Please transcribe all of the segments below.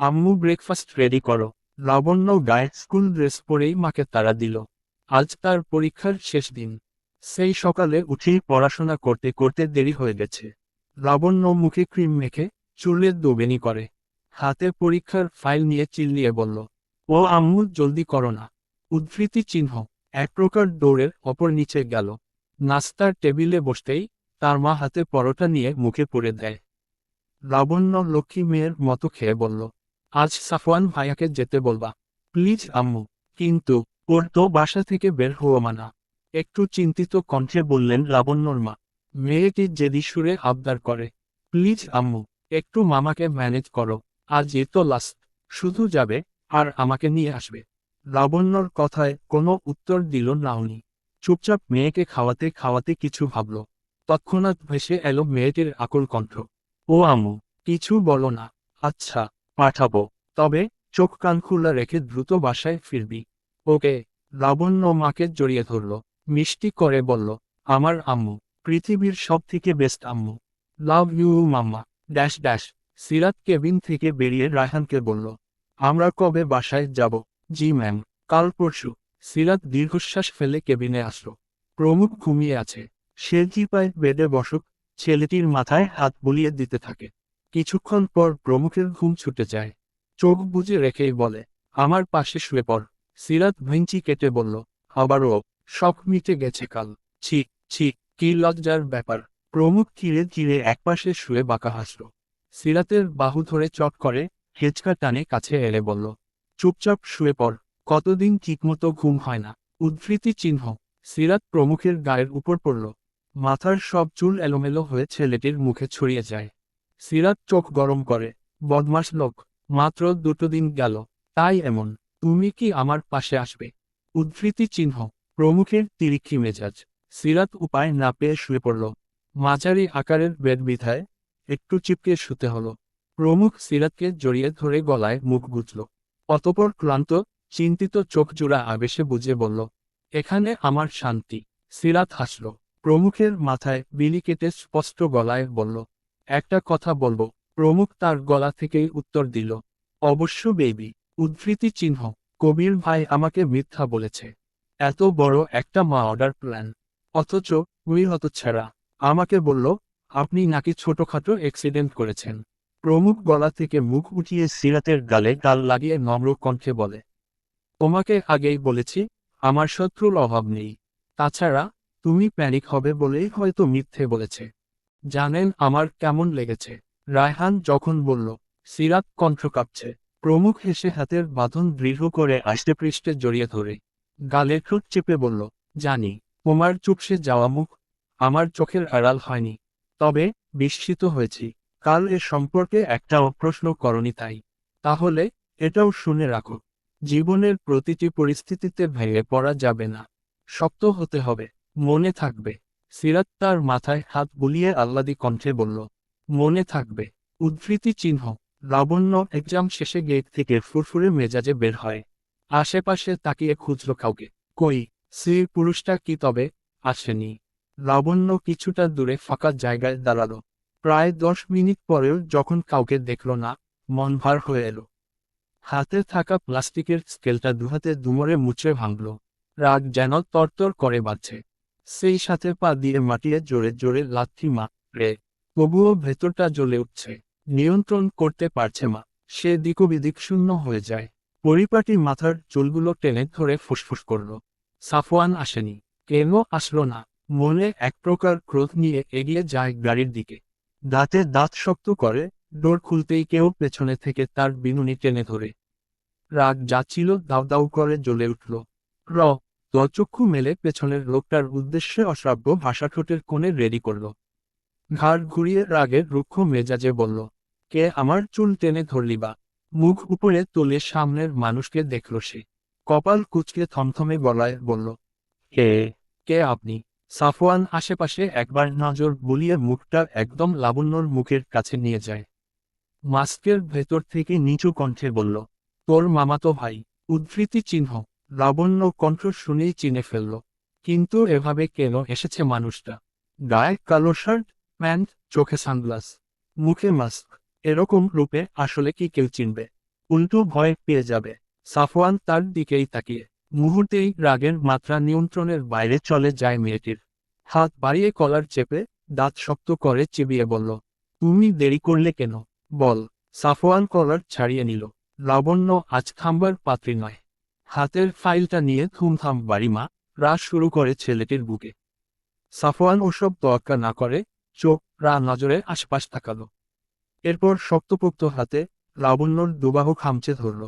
আম্মু breakfast ready করো। লাবণ্য গায়ে স্কুল ড্রেস পরেই মাকে তাড়া দিল। আজ তার পরীক্ষার শেষ দিন। সেই সকালে উঠেই পড়াশোনা করতে করতে দেরি হয়ে গেছে। লাবণ্য মুখে ক্রিম মেখে চুলে দুবেনি করে হাতে পরীক্ষার ফাইল নিয়ে চিল্লিয়ে বলল, ও আম্মু জলদি করো না। উদ্ধৃতি চিহ্ন। এক প্রকার দৌড়ের অপর নিচে গেল। নাস্তার টেবিলে বসতেই তার মা হাতে পরোটা নিয়ে মুখে পুরে দেয়। লাবণ্য লক্ষ্মী মেয়ের মতো খেয়ে বলল, আজ সাফওয়ান ভাইয়াকে যেতে বলবা প্লিজ আম্মু। কিন্তু ওর তো বাসা থেকে বের হওয়া মানা। একটু চিন্তিত কণ্ঠে বললেন লাবণ্যর মা। মেয়েটি জেদি সুরে আবদার করে, প্লিজ আম্মু, একটু মামাকে ম্যানেজ করো। আজ এ তো লাস্ট। শুধু যাবে আর আমাকে নিয়ে আসবে। লাবণ্যর কথায় কোনো উত্তর দিল না উনি। চুপচাপ মেয়েকে খাওয়াতে খাওয়াতে কিছু ভাবল। তৎক্ষণাৎ ভেসে এলো মেয়েটির আকুল কণ্ঠ, ও আম্মু, কিছু বলো না। আচ্ছা, পাঠাবো। তবে চোখ কান খোলা রেখে দ্রুত বাসায় ফিরবি। ওকে। লাবণ্য মাকে জড়িয়ে ধরল। মিষ্টি করে বলল, আমার আম্মু পৃথিবীর সব থেকে বেস্ট আম্মু। Love you mamma. Dash dash. Sirat cabin থেকে বেরিয়ে রায়হানকে বলল, আমরা কবে বাসায় যাব? জি ম্যাম, কাল পরশু। সিরাত দীর্ঘশ্বাস ফেলে কেবিনে আসলো। প্রমুখ ঘুমিয়ে আছে। সে চিপায় বেডে বসুক, ছেলেটির মাথায় হাত বুলিয়ে দিতে থাকে। কিছুক্ষণ পর প্রমুখের ঘুম ছুটে যায়। চোখ বুজে রেখেই বলে, আমার পাশে শুয়ে পড়। সিরাত ভেঞ্চি কেটে বলল, আবারও? সব মিটে গেছে কাল। ছি, ছি, কি লজ্জার ব্যাপার। প্রমুখ ধীরে ধীরে একপাশে শুয়ে বাঁকা হাসল। সিরাতের বাহু ধরে চট করে হেঁচকা টানে কাছে এলে বলল, চুপচাপ শুয়ে পড়। কতদিন ঠিকমতো ঘুম হয় না। উদ্ধৃতি চিহ্ন। সিরাত প্রমুখের গায়ের উপর পড়ল। মাথার সব চুল এলোমেলো হয়ে ছেলেটির মুখে ছড়িয়ে যায়। সিরাত চোখ গরম করে, বদমাস লোক, মাত্র 2 দিন গেল, তাই এমন? তুমি কি আমার পাশে আসবে? উদ্ধৃতি চিহ্ন। প্রমুখের তিরিক্ষি মেজাজ। সিরাত উপায় না পেয়ে শুয়ে পড়ল। মাঝারি আকারের বেড বিধায় একটু চিপকে শুতে হলো। প্রমুখ সিরাতকে জড়িয়ে ধরে গলায় মুখ গুজল। অতপর ক্লান্ত, চিন্তিত চোখ জোড়া আবেশে বুঝে বলল, এখানে আমার শান্তি। সিরাত হাসল। প্রমুখের মাথায় বিলি কেটে স্পষ্ট গলায় বলল, একটা কথা বলবো? প্রমুখ তার গলা থেকেই উত্তর দিল, অবশ্য বেবি। উদ্ধৃতি চিহ্ন। কবির ভাই আমাকে মিথ্যা বলেছে। এত বড় একটা মা অর্ডার প্ল্যান। অথচ উই হতচ্ছাড়া আমাকে বলল আপনি নাকি ছোটখাটো অ্যাক্সিডেন্ট করেছেন। প্রমুখ গলা থেকে মুখ উঠিয়ে সিরাতের গালে গাল লাগিয়ে নম্র কণ্ঠে বলে, তোমাকে আগেই বলেছি, আমার শত্রুর অভাব নেই। তাছাড়া তুমি প্যানিক হবে বলেই হয়তো মিথ্যে বলেছে। জানেন আমার কেমন লেগেছে? রায়হান যখন বলল। সিরাত কণ্ঠ কাঁপছে। প্রমুখ হেসে হাতের বাঁধন দৃঢ় করে আষ্টেপৃষ্ঠে জড়িয়ে ধরে গালে ঠোঁট চেপে বলল, জানি তোমার চুপসে যাওয়া মুখ আমার চোখের আড়াল হয়নি। তবে বিস্মিত হয়েছি। কাল এ সম্পর্কে একটাও প্রশ্ন করনি তাই। তাহলে এটাও শুনে রাখো, জীবনের প্রতিটি পরিস্থিতিতে ভেঙে পড়া যাবে না। শক্ত হতে হবে। মনে থাকবে। সিরাত তার মাথায় হাত বুলিয়ে আহ্লাদী কণ্ঠে বলল, মনে থাকবে। উদ্ধৃতি চিহ্ন। লাবণ্য এক্সাম শেষে গেট থেকে ফুরফুরে মেজাজে বের হয়। আশেপাশে তাকিয়ে খুঁজল কাউকে। কই, সেই পুরুষটা কি তবে আসেনি? লাবণ্য কিছুটা দূরে ফাঁকা জায়গায় দাঁড়ালো। প্রায় 10 মিনিট পরেও যখন কাউকে দেখল না, মন ভার হয়ে এলো। হাতে থাকা প্লাস্টিকের স্কেলটা দুহাতে দুমড়ে মুচড়ে ভাঙল। রাগ যেন তরতর করে বাজছে। সেই সাথে পা দিয়ে মাটিয়ে জোরে জোরে লাথি মারে। তবুও ভেতরটা জ্বলে উঠছে। নিয়ন্ত্রণ করতে পারছে মা। সে দিকবিদিক শূন্য হয়ে যায়। পরিপাটি মাথার চুলগুলো টেনে ধরে ফুসফুস করল, সাফওয়ান আসেনি। কেন আসলো না? মনে এক প্রকার ক্রোধ নিয়ে এগিয়ে যায় গাড়ির দিকে। দাঁতে দাঁত শক্ত করে ডোর খুলতেই কেউ পেছনে থেকে তার বিনুনি টেনে ধরে। রাগ যাচ্ছিল দাউ দাউ করে জ্বলে উঠল। র চক্ষু মেলে পেছনের লোকটার উদ্দেশ্যে অশ্রাব্য ভাষা ঠোঁটের কোণে রেডি করল। ঘাড় ঘুরিয়ে রাগের রুক্ষ মেজাজে বলল, কে আমার চুল টেনে ধরলি বা? মুখ উপরে তুলে সামনের মানুষকে দেখল সে। কপাল কুঁচকে থমথমে গলায় বলল, কে? কে আপনি? সাফওয়ান আশেপাশে একবার নজর বুলিয়ে মুখটা একদম লাবণ্যর মুখের কাছে নিয়ে যায়। মাস্কের ভেতর থেকে নিচু কণ্ঠে বলল, তোর মামাতো ভাই। উদ্ধৃতি চিহ্ন। লাবণ্য কণ্ঠ শুনেই চিনে ফেলল। কিন্তু এভাবে কেন এসেছে মানুষটা? গায়ে কালো শার্ট, প্যান্ট, চোখে সানগ্লাস, মুখে মাস্ক। এরকম রূপে আসলে কি কেউ চিনবে? উল্টো ভয় পেয়ে যাবে। সাফওয়ান তার দিকেই তাকিয়ে মুহূর্তেই রাগের মাত্রা নিয়ন্ত্রণের বাইরে চলে যায় মেয়েটির। হাত বাড়িয়ে কলার চেপে দাঁত শক্ত করে চিবিয়ে বলল, তুমি দেরি করলে কেন? বল। সাফওয়ান কলার ছাড়িয়ে নিল। লাবণ্য আজ থামবার পাত্রী নয়। হাতের ফাইলটা নিয়ে থুমথাম বাড়িমা রাস শুরু করে ছেলেটির বুকে। সাফওয়ান ওসব তোয়াক্কা না করে চোখ নজরে আশপাশ তাকালো। এরপর শক্তপোক্ত হাতে লাবণ্যর দুবাহু খামচে ধরল।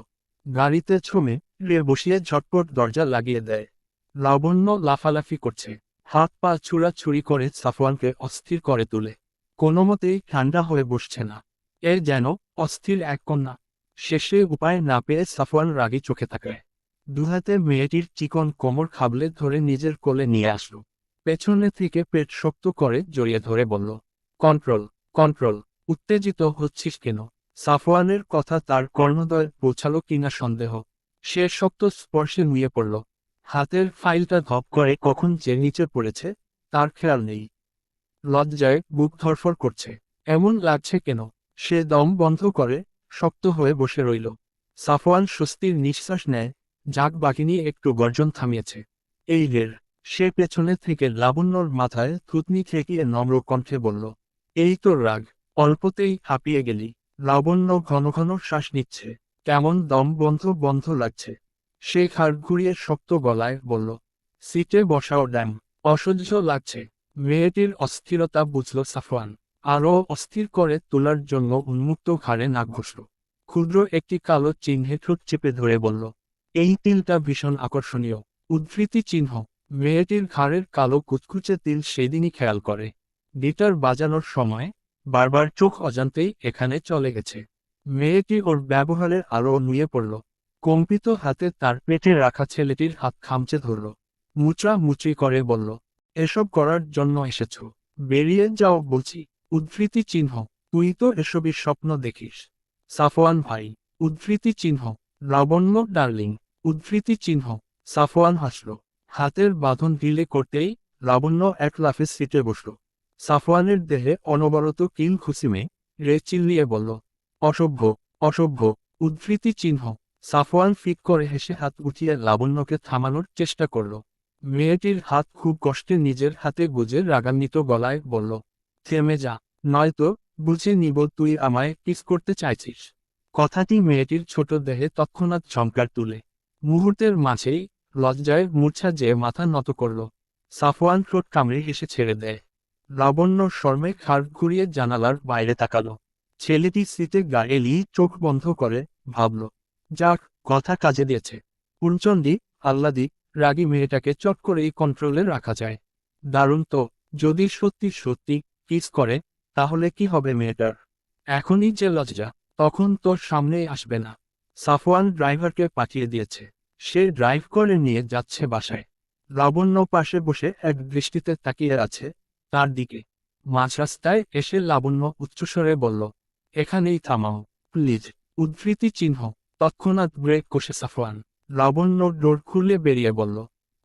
গাড়িতে ছমে বসিয়ে ঝটপট দরজা লাগিয়ে দেয়। লাবণ্য লাফালাফি করছে, হাত পা ছুড়াছুড়ি করে সাফওয়ানকে অস্থির করে তোলে। কোনোমতেই ঠান্ডা হয়ে বসছে না। এ যেন অস্থির এক কন্যা। শেষে উপায় না পেয়ে সাফওয়ান রাগী চোখে তাকায়। দুহাতে মেয়েটির চিকন কোমর খাবলে ধরে নিজের কোলে নিয়ে আসলো। পেছনে থেকে পেট শক্ত করে জড়িয়ে ধরে বলল, কন্ট্রোল, কন্ট্রোল। উত্তেজিত হচ্ছিস কেন? সাফওয়ানের কথা তার কর্ণদয়ে পৌঁছালো কিনা সন্দেহ। সে শক্ত স্পর্শে নুয়ে পড়ল। হাতের ফাইলটা ধপ করে কখন যে নিচে পড়েছে তার খেয়াল নেই। লজ্জায় বুক ধরফর করছে। এমন লাগছে কেন? সে দম বন্ধ করে শক্ত হয়ে বসে রইল। সাফওয়ান স্বস্তির নিঃশ্বাস নেয়, যাক বাকিনি একটু গর্জন থামিয়েছে। এই রের। সে পেছনে থেকে লাবণ্যর মাথায় থুতনি ঠেকিয়ে নম্র কণ্ঠে বলল, এই তো রাগ, অল্পতেই হাঁপিয়ে গেলি। লাবণ্য ঘন ঘন শ্বাস নিচ্ছে, কেমন দম বন্ধ বন্ধ লাগছে। সে ঘাড় ঘুরিয়ে শক্ত গলায় বলল, সিটে বসাও ড্যাম। অসহ্য লাগছে। মেয়েটির অস্থিরতা বুঝল সাফওয়ান। আরও অস্থির করে তোলার জন্য উন্মুক্ত ঘাড়ে নাক ঘষল। ক্ষুদ্র একটি কালো চিহ্নে ঠোঁট চেপে ধরে বলল, এই তিলটা ভীষণ আকর্ষণীয়। উদ্ধৃতি চিহ্ন। মেয়েটির ঘাড়ের কালো কুচকুচে তিল সেদিনই খেয়াল করে। গিটার বাজানোর সময় বারবার চোখ অজান্তেই এখানে চলে গেছে। মেয়েটি ওর ব্যবহারে আরও নুয়ে পড়ল। কম্পিত হাতে তার পেটে রাখা ছেলেটির হাত খামচে ধরল। মুচড়া মুচড়ি করে বলল, এসব করার জন্য এসেছ? বেরিয়ে যাও বলছি। উদ্ধৃতি চিহ্ন। তুই তো এসবই স্বপ্ন দেখিস। সাফওয়ান ভাই। উদ্ধৃতি চিহ্ন। লাবণ্য ডার্লিং। উদ্ধৃতি চিহ্ন। সাফওয়ান হাসল। হাতের বাঁধন ঢিলে করতেই লাবণ্য এক লাফে সিটে বসল। সাফওয়ানের দেহে অনবরত কিল খুসিমে রে চিল্লিয়ে বলল, অসভ্য, অসভ্য। উদ্ধৃতি চিহ্ন। সাফওয়ান ফিক করে হেসে হাত উঠিয়ে লাবণ্যকে থামানোর চেষ্টা করল। মেয়েটির হাত খুব কষ্টে নিজের হাতে গুজে রাগান্বিত গলায় বলল, থেমে যা, নয়তো বুঝে নিব তুই আমায় কিস করতে চাইছিস। কথাটি মেয়েটির ছোট দেহে তৎক্ষণাৎ ঝংকার তুলে। মুহূর্তের মাঝেই লজ্জায় মূর্ছা যে মাথা নত করল। সাফওয়ান ঠোঁট কামড়ে হেসে ছেড়ে দেয়। লাবণ্য শর্মে ঘাড় ঘুরিয়ে জানালার বাইরে তাকালো। ছেলেটি সিটে গা এলিয়ে চোখ বন্ধ করে ভাবল, যাক, কথা কাজে দিয়েছে। পূর্ণচন্ডী, আহ্লাদি, রাগী মেয়েটাকে চট করেই কন্ট্রোলে রাখা যায়। দারুণ তো। যদি সত্যি সত্যি কিস করে তাহলে কি হবে মেয়েটার? এখনই যে লজ্জা, তখন তোর সামনেই আসবে না। সাফওয়ান ড্রাইভারকে পাঠিয়ে দিয়েছে। সে ড্রাইভ করে নিয়ে যাচ্ছে বাসায়। লাবণ্য পাশে বসে এক দৃষ্টিতে তাকিয়ে আছে তার দিকে। মাঝ রাস্তায় এসে লাবণ্য উচ্চস্বরে বলল, এখানেই থামাও প্লিজ। উদ্ধৃতি চিহ্ন। তৎক্ষণাৎ ব্রেক কষে সাফওয়ান। লাবণ্য ডোর খুলে বেরিয়ে বলল,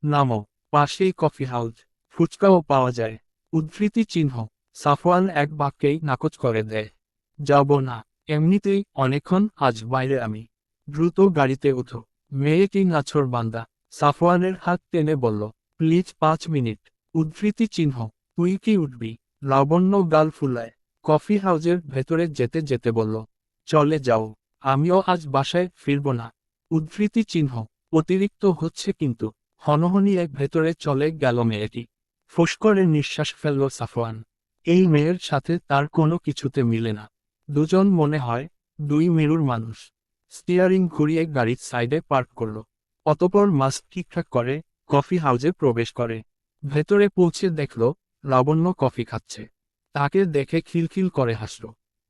নামো, পাশেই কফি হাউস, ফুচকাও পাওয়া যায়। উদ্ধৃতি চিহ্ন। সাফওয়ান এক বাক্যেই নাকচ করে দেয়, যাব না। এমনিতেই অনেকক্ষণ আজ বাইরে আমি। দ্রুত গাড়িতে উঠো। মেয়েটি নাছর বান্দা। সাফওয়ানের হাত টেনে বলল, প্লিজ 5 মিনিট। উদ্ধৃতি চিহ্ন। তুই কি উঠবি? লাবণ্য গাল ফুলায়। কফি হাউজের ভেতরে যেতে যেতে বলল, চলে যাও, আমিও আজ বাসায় ফিরব না। উদ্ধৃতি চিহ্ন। অতিরিক্ত হচ্ছে কিন্তু। হনহনিয়ে ভেতরে চলে গেল মেয়েটি। ফোঁস করে নিঃশ্বাস ফেলল সাফওয়ান। এই মেয়ের সাথে তার কোনো কিছুতে মিলে না। দুজন মনে হয় দুই মেরুর মানুষ। স্টিয়ারিং ঘুরিয়ে গাড়ির সাইডে পার্ক করল। অতপর মাস্ক ঠিকঠাক করে কফি হাউজে প্রবেশ করে। ভেতরে পৌঁছে দেখল লাবণ্য কফি খাচ্ছে। তাকে দেখে খিলখিল করে হাসল।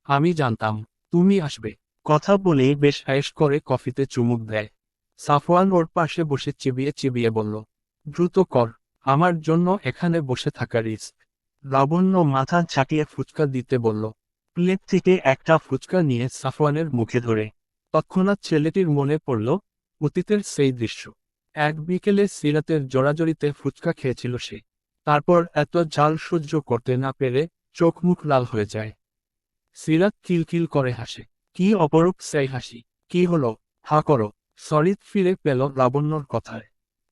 আমি জানতাম তুমি আসবে। কথা বলে বেশ আয়েশ করে কফিতে চুমুক দেয়। সাফওয়ান ওর পাশে বসে চিবিয়ে চিবিয়ে বলল, দ্রুত কর, আমার জন্য এখানে বসে থাকা রিস্ক। লাবণ্য মাথা ঝাঁকিয়ে ফুচকা দিতে বলল। প্লেট থেকে একটা ফুচকা নিয়ে সাফওয়ানের মুখে ধরে তৎক্ষণাৎ ছেলেটির মনে পড়ল অতীতের সেই দৃশ্য। এক বিকেলে সিরাতের জোড়াজড়িতে ফুচকা খেয়েছিল সে। তারপর এত ঝাল সহ্য করতে না পেরে চোখ মুখ লাল হয়ে যায়। সিরাত কিলকিল করে হাসে। কি অপরূপ সেই হাসি! কি হলো? হা করো। সরিত ফিরে পেল লাবণ্যর কথায়।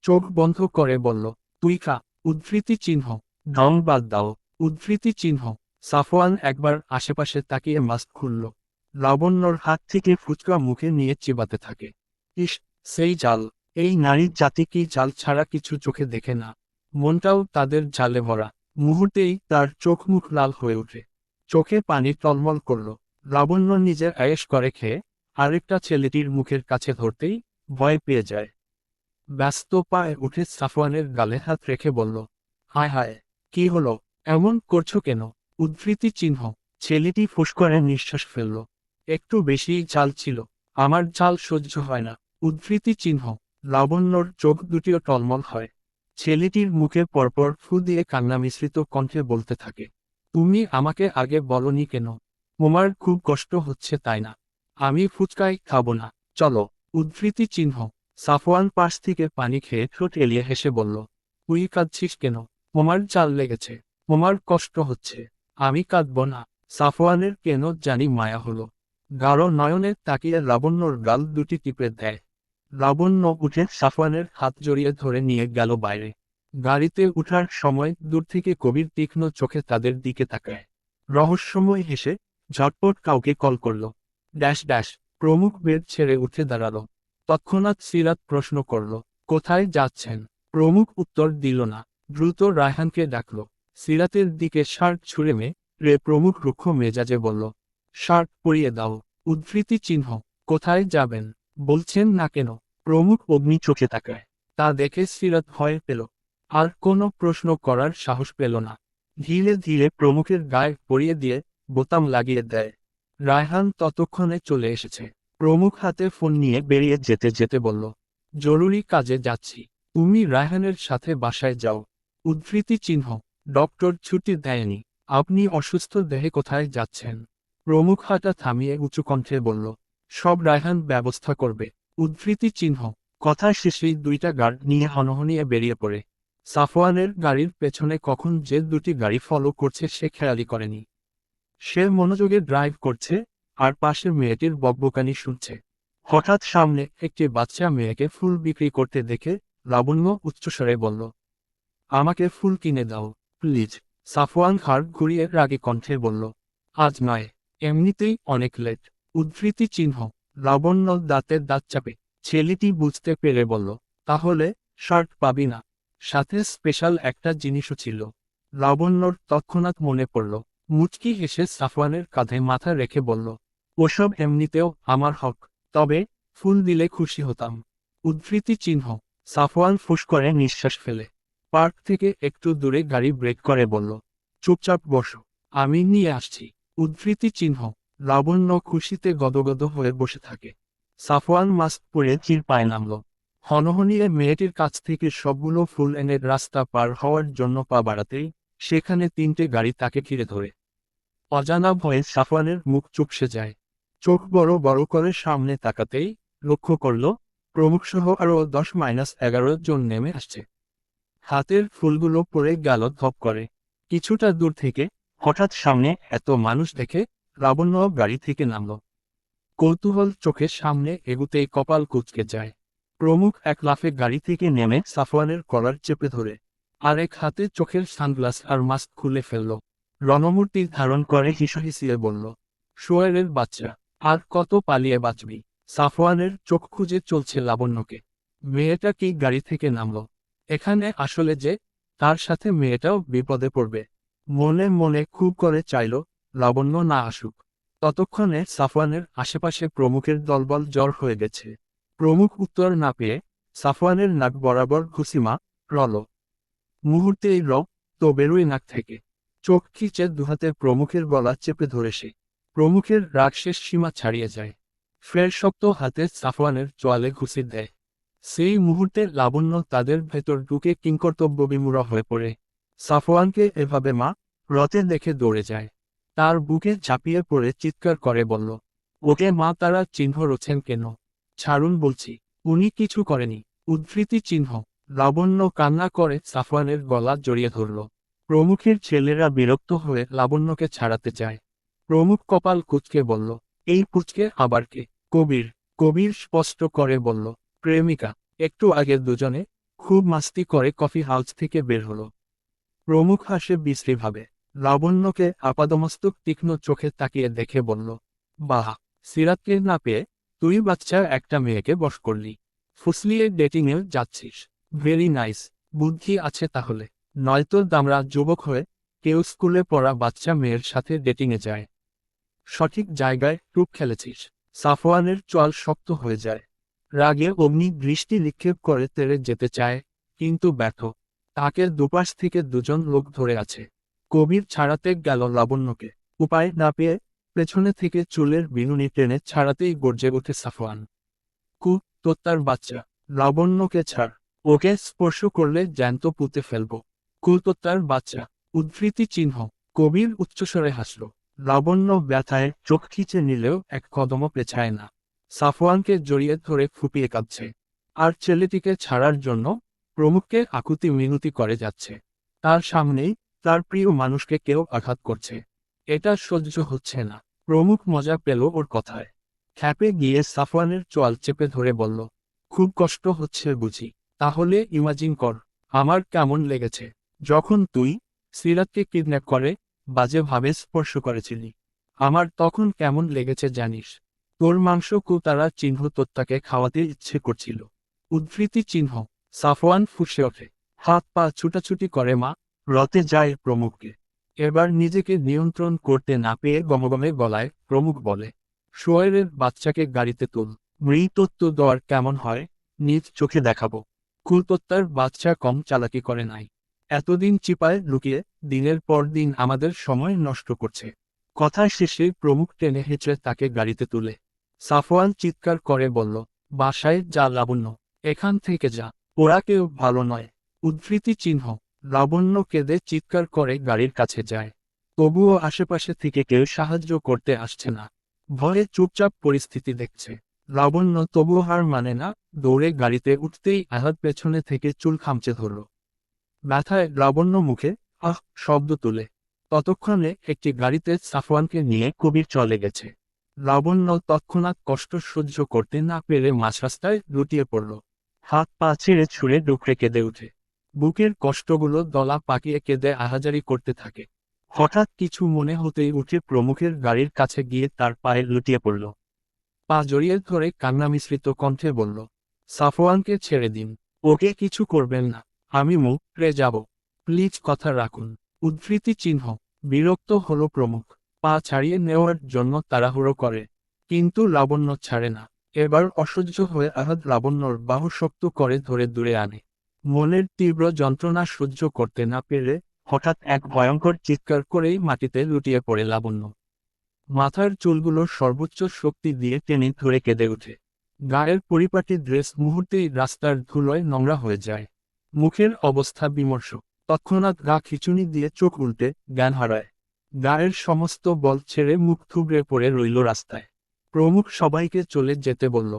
চোখ বন্ধ করে বলল, তুই খা। উদ্ধৃতি চিহ্ন। ঢং বাদ দাও। উদ্ধৃতি চিহ্ন। সাফওয়ান একবার আশেপাশে তাকিয়ে মাস্ক খুলল। লাবণ্যর হাত থেকে ফুচকা মুখে নিয়ে চিবাতে থাকে। ইস, সেই জাল। এই নারীর জাতি কি জাল ছাড়া কিছু চোখে দেখে না? মনটাও তাদের জালে ভরা। মুহূর্তেই তার চোখ মুখ লাল হয়ে ওঠে। চোখে পানি টলমল করল। লাবণ্য নিজের আয়েশ করে খেয়ে আরেকটা ছেলেটির মুখের কাছে ধরতেই ভয় পেয়ে যায়। ব্যস্ত পায়ে উঠে সাফওয়ানের গালে হাত রেখে বলল, হায় হায়, কি হলো? এমন করছো কেন? উদ্ধৃতি চিহ্ন। ছেলেটি ফুস করে নিঃশ্বাস ফেলল। একটু বেশি ঝাল ছিল। আমার ঝাল সহ্য হয় না। উদ্ধৃতি চিহ্ন। লাবণ্যর চোখ দুটিও টলমল হয়। ছেলেটির মুখে পরপর ফু দিয়ে কান্না মিশ্রিত কণ্ঠে বলতে থাকে, তুমি আমাকে আগে বলনি কেন? তোমার খুব কষ্ট হচ্ছে তাই না? আমি ফুচকাই খাবো না, চলো। উদ্ধৃতি চিহ্ন। সাফওয়ান পাশ থেকে পানি খেয়ে ঠোঁট এলিয়ে হেসে বলল, তুই কাঁদছিস কেন? তোমার জাল লেগেছে। তোমার কষ্ট হচ্ছে। আমি কাঁদব না। সাফওয়ানের কেন জানি মায়া হলো। গাঢ় নয়নে তাকিয়ে লাবণ্যর গাল দুটি টিপে দেয়। লাবণ্য উঠে সাফওয়ানের হাত জড়িয়ে ধরে নিয়ে গেল বাইরে। গাড়িতে উঠার সময় দূর থেকে কবির তীক্ষ্ণ চোখে তাদের দিকে তাকায়। রহস্যময় হেসে ঝটপট কাউকে কল করল। Dash dash. প্রমুখ বেদ ছেড়ে উঠে দাঁড়ালো। তৎক্ষণাৎ সিরাত প্রশ্ন করল, কোথায় যাচ্ছেন? প্রমুখ উত্তর দিল না। দ্রুত রায়হানকে ডাকল। সিরাতের দিকে শার্ট ছুঁড়ে রে প্রমুখ রুক্ষ মেজাজে বলল, শার্ট পরিয়ে দাও। উদ্ধৃতি চিহ্ন। কোথায় যাবেন? বলছেন না কেন? প্রমুখ অগ্নি চোখে তাকায়। তা দেখে সিরাত ভয় পেল। আর কোনো প্রশ্ন করার সাহস পেল না। ধীরে ধীরে প্রমুখের গায়ে পরিয়ে দিয়ে বোতাম লাগিয়ে দেয়। রায়হান ততক্ষণে চলে এসেছে। প্রমুখ হাতে ফোন নিয়ে বেরিয়ে যেতে যেতে বলল, জরুরি কাজে যাচ্ছি। তুমি রায়হানের সাথে বাসায় যাও। উদ্ধৃতি চিহ্ন। ডক্টর ছুটি দেয়নি। আপনি অসুস্থ দেহে কোথায় যাচ্ছেন? প্রমুখ হাঁটা থামিয়ে উঁচু কণ্ঠে বলল, সব রায়হান ব্যবস্থা করবে। উদ্ধৃতি চিহ্ন। কথা শেষেই দুইটা গার্ড নিয়ে হনহনিয়ে বেরিয়ে পড়ে। সাফওয়ানের গাড়ির পেছনে কখন যে দুটি গাড়ি ফলো করছে সে খেয়ালই করেনি। সে মনোযোগে ড্রাইভ করছে আর পাশের মেয়েটির বকবকানি শুনছে। হঠাৎ সামনে একটি বাচ্চা মেয়েকে ফুল বিক্রি করতে দেখে লাবণ্য উচ্চস্বরে বলল, আমাকে ফুল কিনে দাও প্লিজ। সাফওয়ান ঘাড় ঘুরিয়ে রাগী কণ্ঠে বলল, আজ নয়, এমনিতেই অনেক লেট। উদ্ধৃতি চিহ্ন। লাবণ্য দাঁতের দাঁত চাপে। ছেলেটি বুঝতে পেরে বলল, তাহলে শার্ট পাবি না? সাথে স্পেশাল একটা জিনিসও ছিল। লাবণ্যর তৎক্ষণাৎ মনে পড়ল। মুচকি হেসে সাফওয়ানের কাঁধে মাথা রেখে বলল, ওসব এমনিতেও আমার হক, তবে ফুল দিলে খুশি হতাম। উদ্ধৃতি চিহ্ন। সাফওয়ান ফুস করে নিঃশ্বাস ফেলে। পার্ক থেকে একটু দূরে গাড়ি ব্রেক করে বলল, চুপচাপ বসো, আমি নিয়ে আসছি। উদ্ধৃতি চিহ্ন। লাবণ্য খুশিতে গদগদ হয়ে বসে থাকে। সাফওয়ান মাস্ক পরে চির পায়ে নামল। হনহনিয়ে মেয়েটির কাছ থেকে সবগুলো ফুল এনে রাস্তা পার হওয়ার জন্য পা বাড়াতেই সেখানে তিনটে গাড়ি তাকে ঘিরে ধরে। অজানা ভয়ে সাফওয়ানের মুখ চুপসে যায়। চোখ বড় বড় করে সামনে তাকাতেই লক্ষ্য করল, প্রমুখসহ আরও 10-11 জন নেমে আসছে। হাতের ফুলগুলো পড়ে গেল ধপ করে। কিছুটা দূর থেকে হঠাৎ সামনে এত মানুষ দেখে লাবণ্য গাড়ি থেকে নামল। কৌতূহল চোখের সামনে এগুতেই কপাল কুঁচকে যায়। প্রমুখ এক লাফে গাড়ি থেকে নেমে সাফওয়ানের কলার চেপে ধরে আরেক হাতে চোখের সানগ্লাস আর মাস্ক খুলে ফেলল। রণমূর্তি ধারণ করে হিসহিসিয়ে বলল, শোয়ারের বাচ্চা, আর কত পালিয়ে বাঁচবি? সাফওয়ানের চোখ খুঁজে চলছে লাবণ্যকে। মেয়েটা কি গাড়ি থেকে নামল? এখানে আসলে যে তার সাথে মেয়েটাও বিপদে পড়বে। মনে মনে খুব করে চাইল লাবণ্য না আসুক। ততক্ষণে সাফওয়ানের আশেপাশে প্রমুখের দলবল জড় হয়ে গেছে। প্রমুখ উত্তর না পেয়ে সাফওয়ানের নাক বরাবর ঘুষিমা রল। মুহূর্তেই তো বেরোয় নাক থেকে। চোখ খিচে দুহাতে প্রমুখের গলা চেপে ধরে সে। প্রমুখের রাগ শেষ সীমা ছাড়িয়ে যায়। ফের শক্ত হাতে সাফওয়ানের চোয়ালে ঘুষি দেয়। সেই মুহূর্তে লাবণ্য তাদের ভেতর ঢুকে কিংকর্তব্যবিমূঢ় হয়ে পড়ে। সাফওয়ানকে এভাবে মা রতে দেখে দৌড়ে যায়। তার বুকে ঝাঁপিয়ে পড়ে চিৎকার করে বলল, ওকে মা তারা চিহ্ন রোছেন কেন? ছাড়ুন বলছি। উনি কিছু করেনি। উদ্ধৃতি চিহ্ন। লাবণ্য কান্না করে সাফওয়ানের গলা জড়িয়ে ধরল। প্রমুখের ছেলেরা বিরক্ত হয়ে লাবণ্যকে ছাড়াতে চায়। প্রমুখ কপাল কুঁচকে বলল, এই পুচকে আবার কে? কবির। কবির স্পষ্ট করে বলল, প্রেমিকা। একটু আগে দুজনে খুব মাস্তি করে কফি হাউস থেকে বের হলো। প্রমুখ হাসে বিশ্রীভাবে। লাবণ্যকে আপাদমস্তক তীক্ষ্ণ চোখে তাকিয়ে দেখে বলল, বাহ, সিরাতকে না পেয়ে তুই বাচ্চা একটা মেয়েকে বশ করলি। ফুসলিয়ে ডেটিংয়ে যাচ্ছিস। Very nice. বুদ্ধি আছে তাহলে। নয়তো দামড়া যুবক হয়ে কেউ স্কুলে পড়া বাচ্চা মেয়ের সাথে ডেটিংয়ে যায়। সঠিক জায়গায় টুপ খেলেছিস। সাফওয়ানের চোয়াল শক্ত হয়ে যায়। রাগে অগ্নি দৃষ্টি নিক্ষেপ করে তেড়ে যেতে চায়, কিন্তু ব্যর্থ। তাকে দুপাশ থেকে দুজন লোক ধরে আছে। কবির ছাড়াতে গেল লাবণ্যকে। উপায় না পেয়ে পেছনে থেকে চুলের বিনুনি টেনে ছাড়াতেই গর্জে ওঠে সাফওয়ান। তোত্তার বাচ্চা, লাবণ্যকে ছাড়। ওকে স্পর্শ করলে জ্যান্ত পুঁতে ফেলব। তোত্তার বাচ্চা। উদ্ধৃতি চিহ্ন। কবির উচ্চস্বরে হাসল। লাবণ্য ব্যথায় চোখ খিচে নিলেও এক কদমও পেছায় না। সাফওয়ানকে জড়িয়ে ধরে ফুপিয়ে কাঁদছে। আর ছেলেটিকে ছাড়ার জন্য প্রমুখকে আকুতি মিনতি করে যাচ্ছে। তার সামনেই তার প্রিয় মানুষকে কেউ আঘাত করছে। এটা সহ্য হচ্ছে না। প্রমুখ মজা পেল ওর কথায়। খ্যাপে গিয়ে সাফওয়ানের চোয়াল চেপে ধরে বলল, খুব কষ্ট হচ্ছে বুঝি? তাহলে ইমাজিন কর আমার কেমন লেগেছে যখন তুই সিরাতকে কিডন্যাপ করে বাজেভাবে স্পর্শ করেছিলি। আমার তখন কেমন লেগেছে জানিস? তোর মাংস কুতারা চিহ্ন তোত্তাকে খাওয়াতে ইচ্ছে করছিল। উদ্ধৃতি চিহ্ন। সাফওয়ান ফুঁসে ওঠে। হাত পা ছুটাছুটি করে মা রতে যায় প্রমুখকে। এবার নিজেকে নিয়ন্ত্রণ করতে না পেয়ে গমগমে গলায় প্রমুখ বলে, শোয়েরের বাচ্চাকে গাড়িতে তুল। মৃতত্ব দেওয়ার কেমন হয় নিজ চোখে দেখাবো। কুলতত্তার বাচ্চা কম চালাকি করে নাই। এতদিন চিপায় লুকিয়ে দিনের পর দিন আমাদের সময় নষ্ট করছে। কথা শেষে প্রমুখ টেনে হেঁচড়ে তাকে গাড়িতে তুলে। সাফওয়ান চিৎকার করে বলল, বাসায় যা লাবণ্য, এখান থেকে যা। ওরা কেউ ভালো নয়। উদ্ধৃতি চিহ্ন। লাবণ্য কেঁদে চিৎকার করে গাড়ির কাছে যায়। তবুও আশেপাশে থেকে কেউ সাহায্য করতে আসছে না। ভয়ে চুপচাপ পরিস্থিতি দেখছে। লাবণ্য তবুও হার মানে না, দৌড়ে গাড়িতে উঠতেই আহাত পেছনে থেকে চুল খামচে ধরল। ব্যথায় লাবণ্য মুখে আহ শব্দ তুলে। ততক্ষণে একটি গাড়িতে সাফওয়ানকে নিয়ে কবির চলে গেছে। লাবণ্য তৎক্ষণাৎ কষ্ট সহ্য করতে না পেরে মাঝ রাস্তায় লুটিয়ে পড়ল। হাত পা ছেড়ে ছুঁড়ে ডুকরে কেঁদে উঠে। বুকের কষ্টগুলো দলা পাকিয়ে কেঁদে আহাজারি করতে থাকে। হঠাৎ কিছু মনে হতেই উঠে প্রমুখের গাড়ির কাছে গিয়ে তার পায়ে লুটিয়ে পড়ল। পা জড়িয়ে ধরে কান্না মিশ্রিত কণ্ঠে বলল, সাফওয়ানকে ছেড়ে দিন। ওকে কিছু করবেন না। আমি মুকরে যাব। প্লিজ কথা রাখুন। উদ্ধৃতি চিহ্ন। বিরক্ত হলো প্রমুখ। পা ছাড়িয়ে নেওয়ার জন্য তাড়াহুড়ো করে, কিন্তু লাবণ্য ছাড়ে না। এবার অসহ্য হয়ে আহাদ লাবণ্যর বাহু শক্ত করে ধরে দূরে আনে। মনের তীব্র যন্ত্রণা সহ্য করতে না পেরে হঠাৎ এক ভয়ঙ্কর চিৎকার করেই মাটিতে লুটিয়ে পড়ে লাবণ্য। মাথার চুলগুলো সর্বোচ্চ শক্তি দিয়ে টেনে ধরে কেঁদে ওঠে। গায়ের পরিপাটি ড্রেস মুহূর্তেই রাস্তার ধুলোয় নোংরা হয়ে যায়। মুখের অবস্থা বিমর্ষ। তৎক্ষণাৎ গা খিচুনি দিয়ে চোখ উল্টে জ্ঞান হারায়। গায়ের সমস্ত বল ছেড়ে মুখ থুবড়ে পড়ে রইল রাস্তায়। প্রমুখ সবাইকে চলে যেতে বলল।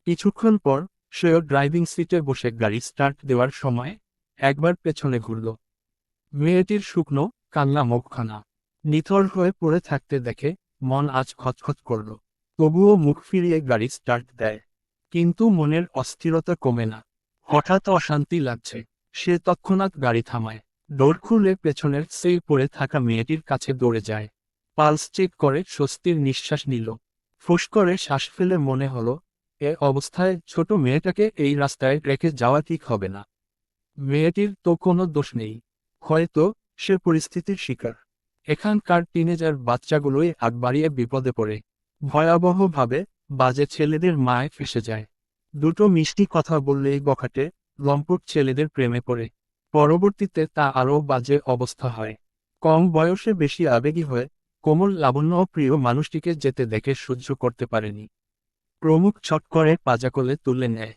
কিছুক্ষণ পর সেও ড্রাইভিং সিটে বসে গাড়ি স্টার্ট দেওয়ার সময় একবার পেছনে ঘুরল। মেয়েটির শুকনো কান্না মুখখানা নিথর হয়ে পড়ে থাকতে দেখে মন আজ খচখচ করল। তবুও মুখ ফিরিয়ে গাড়ি স্টার্ট দেয়। কিন্তু মনের অস্থিরতা কমে না। হঠাৎ অশান্তি লাগছে। সে তৎক্ষণাৎ গাড়ি থামায়। ডোর খুলে পেছনের সেই পড়ে থাকা মেয়েটির কাছে দৌড়ে যায়। পালস চেক করে স্বস্তির নিঃশ্বাস নিল। ফুস করে শ্বাস ফেলে মনে হলো, এ অবস্থায় ছোট মেয়েটাকে এই রাস্তায় রেখে যাওয়া ঠিক হবে না। মেয়েটির তো কোনো দোষ নেই। হয়তো সে পরিস্থিতির শিকার। এখানকার টিনেজার বাচ্চাগুলোই আগ বাড়িয়ে বিপদে পড়ে ভয়াবহভাবে বাজে ছেলেদের মায় ফেসে যায়। দুটো মিষ্টি কথা বললেই বখাটে লম্পট ছেলেদের প্রেমে পড়ে। পরবর্তীতে তা আরও বাজে অবস্থা হয়। কম বয়সে বেশি আবেগী হয়ে কোমল লাবণ্য প্রিয় মানুষটিকে যেতে দেখে সহ্য করতে পারেনি। প্রমুখ ছট করে পাজাকলে তুলে নেয়।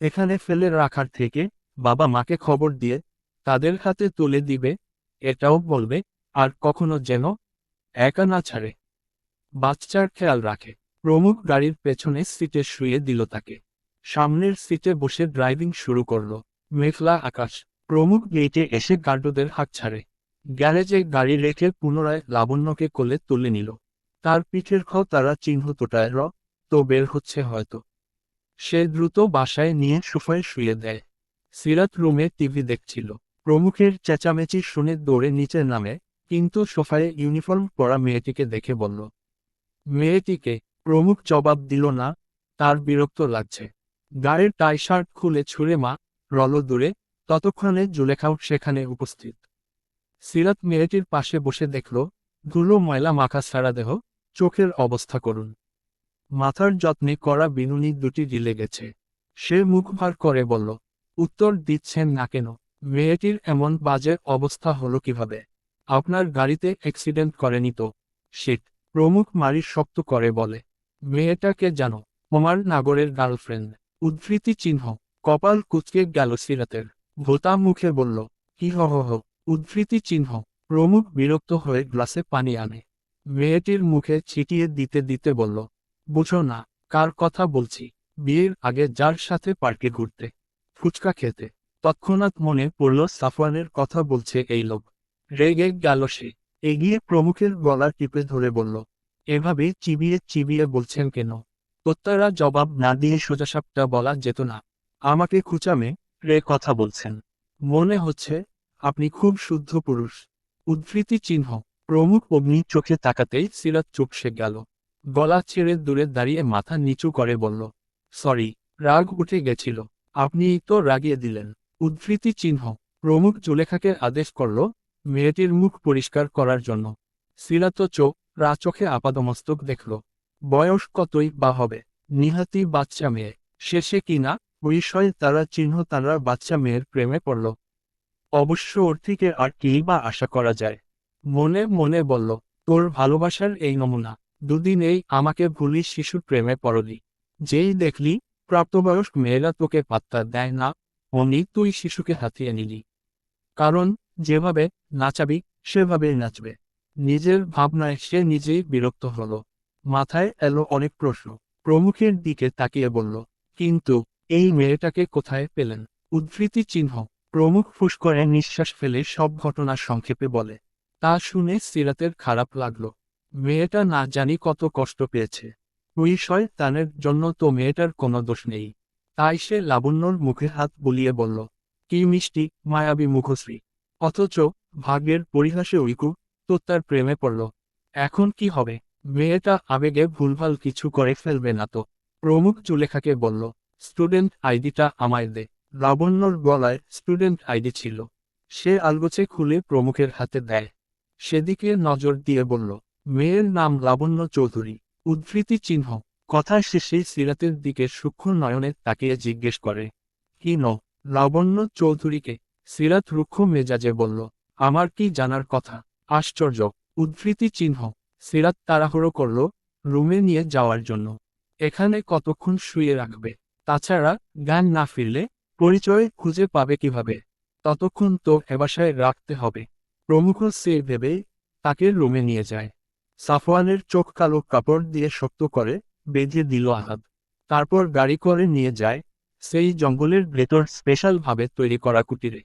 এখানে ফেলে রাখার থেকে বাবা মাকে খবর দিয়ে তাদের হাতে তুলে দিবে, এটাও বলবে আর কখনো যেন একা না ছাড়ে। বাচ্চার খেয়াল রাখে। প্রমুখ গাড়ির পেছনে সিটে শুয়ে দিল তাকে। সামনের সিটে বসে ড্রাইভিং শুরু করল। মেঘলা আকাশ। প্রমুখ গেটে এসে গার্ডদের হাঁক ছাড়ে। গ্যারেজে গাড়ি রেখে পুনরায় লাবণ্যকে কোলে তুলে নিল। তার পিঠের তারা চিহ্ন তোটায় তো বের হচ্ছে হয়তো। সে দ্রুত বাসায় নিয়ে সোফায় শুয়ে দেয়। সিরাত রুমে টিভি দেখছিল। প্রমুখের চেঁচামেচি শুনে দৌড়ে নিচে নামে, কিন্তু সোফায় ইউনিফর্ম পরা মেয়েটিকে দেখে বলল, মেয়েটিকে। প্রমুখ জবাব দিল না, তার বিরক্ত লাগছে। গায়ের টাই শার্ট খুলে ছুঁড়ে মা রল দূরে, ততক্ষণে জুলেখাও সেখানে উপস্থিত। সিরাত মেয়েটির পাশে বসে দেখল, ধুলো ময়লা মাখা সারা দেহ, চোখের অবস্থা করুন। মাথার যত্নে করা বিনুনি দুটি ঢিলে গেছে। সে মুখ ভার করে বলল, উত্তর দিচ্ছেন না কেন? মেয়েটির এমন বাজে অবস্থা হলো কিভাবে? আপনার গাড়িতে অ্যাক্সিডেন্ট করেনি তো? শিট। প্রমুখ মারি শক্ত করে বলে, মেয়েটাকে জানো? তোমার নাগরের গার্লফ্রেন্ড। উদ্ধৃতি চিহ্ন। কপাল কুঁচকে গেল সিরাতের। ভোতা মুখে বলল, কি হ হ হ। উদ্ধৃতি চিহ্ন। প্রমুখ বিরক্ত হয়ে গ্লাসে পানি আনে। মেয়েটির মুখে ছিটিয়ে দিতে দিতে বলল, বুঝো না, কার কথা বলছি? বিয়ের আগে যার সাথে পার্কে ঘুরতে, ফুচকা খেতে। তৎক্ষণাৎ মনে পড়ল সাফওয়ানের কথা বলছে এই লোক। রেগে গেল সে। এগিয়ে প্রমুখের গলা টিপে ধরে বলল, এভাবে চিবিয়ে চিবিয়ে বলছেন কেন? তোত্তারা জবাব না দিয়ে সোজাসাপটা বলা যেত না? আমাকে খুঁচামে রে কথা বলছেন। মনে হচ্ছে আপনি খুব শুদ্ধ পুরুষ। উদ্ধৃতি চিহ্ন। প্রমুখ অগ্নি চোখে তাকাতেই সিরাত চুপসে গেল। গলা ছেড়ে দূরে দাঁড়িয়ে মাথা নিচু করে বলল, সরি, রাগ উঠে গেছিল। আপনিই তো রাগিয়ে দিলেন। উদ্ধৃতি চিহ্ন। প্রমুখ জুলেখাকে আদেশ করল, মেয়েটির মুখ পরিষ্কার করার জন্য। সিরাত চোখে আপাদমস্তক দেখল। বয়স কতই বা হবে? নিহাতি বাচ্চা মেয়ে। শেষে কিনা বিষয়ে তারা চিহ্ন তারা বাচ্চা মেয়ের প্রেমে পড়ল। অবশ্য ওর থেকে আর কি বা আশা করা যায়? মনে মনে বলল, তোর ভালোবাসার এই নমুনা। দুদিনেই আমাকে ভুলি শিশুর প্রেমে পড়লি। যেই দেখলি প্রাপ্তবয়স্ক মেয়েরা তোকে পাত্তা দেয় না, অমনি তুই শিশুকে হাতিয়ে নিলি। কারণ যেভাবে নাচাবি সেভাবেই নাচবে। নিজের ভাবনায় সে নিজেই বিরক্ত হলো। মাথায় এলো অনেক প্রশ্ন। প্রমুখের দিকে তাকিয়ে বলল, কিন্তু এই মেয়েটাকে কোথায় পেলেন? উদ্ধৃতি চিহ্ন। প্রমুখ ফুস করে নিঃশ্বাস ফেলে সব ঘটনা সংক্ষেপে বলে। তা শুনে সিরাতের খারাপ লাগলো। মেয়েটা না জানি কত কষ্ট পেয়েছে। ওই শয়তানের জন্য তো মেয়েটার কোনো দোষ নেই। তাই সে লাবণ্যর মুখে হাত বুলিয়ে বলল, কি মিষ্টি মায়াবী মুখশ্রী। অথচ ভাগ্যের পরিহাসে উইকু তো তার প্রেমে পড়ল। এখন কি হবে? মেয়েটা আবেগে ভুলভাল কিছু করে ফেলবে না তো? প্রমুখ জুলেখাকে বলল, স্টুডেন্ট আইডিটা আমায় দে। লাবণ্যর গলায় স্টুডেন্ট আইডি ছিল। সে আলগোছে খুলে প্রমুখের হাতে দেয়। সেদিকে নজর দিয়ে বলল, মেয়ের নাম লাবণ্য চৌধুরী। উদ্ধৃতি চিহ্ন। কথা শেষেই সিরাতের দিকে সূক্ষ্ম নয়নে তাকিয়ে জিজ্ঞেস করে, কি ন? লাবণ্য চৌধুরীকে? সিরাত রুক্ষ মেজাজে বলল, আমার কি জানার কথা? আশ্চর্য। উদ্ধৃতি চিহ্ন। সিরাত তাড়াহুড়ো করল রুমে নিয়ে যাওয়ার জন্য। এখানে কতক্ষণ শুয়ে রাখবে? তাছাড়া জ্ঞান না ফিরলে পরিচয় খুঁজে পাবে কিভাবে? ততক্ষণ তো এবাসায় রাখতে হবে। প্রমুখ সে ভেবে তাকে রুমে নিয়ে যায়। সাফওয়ানের চোখ কালো কাপড় দিয়ে শক্ত করে বেঁধে দিল আহাদ। তারপর গাড়ি করে নিয়ে যায় সেই জঙ্গলের ভেতর স্পেশালভাবে তৈরি করা কুটিরে।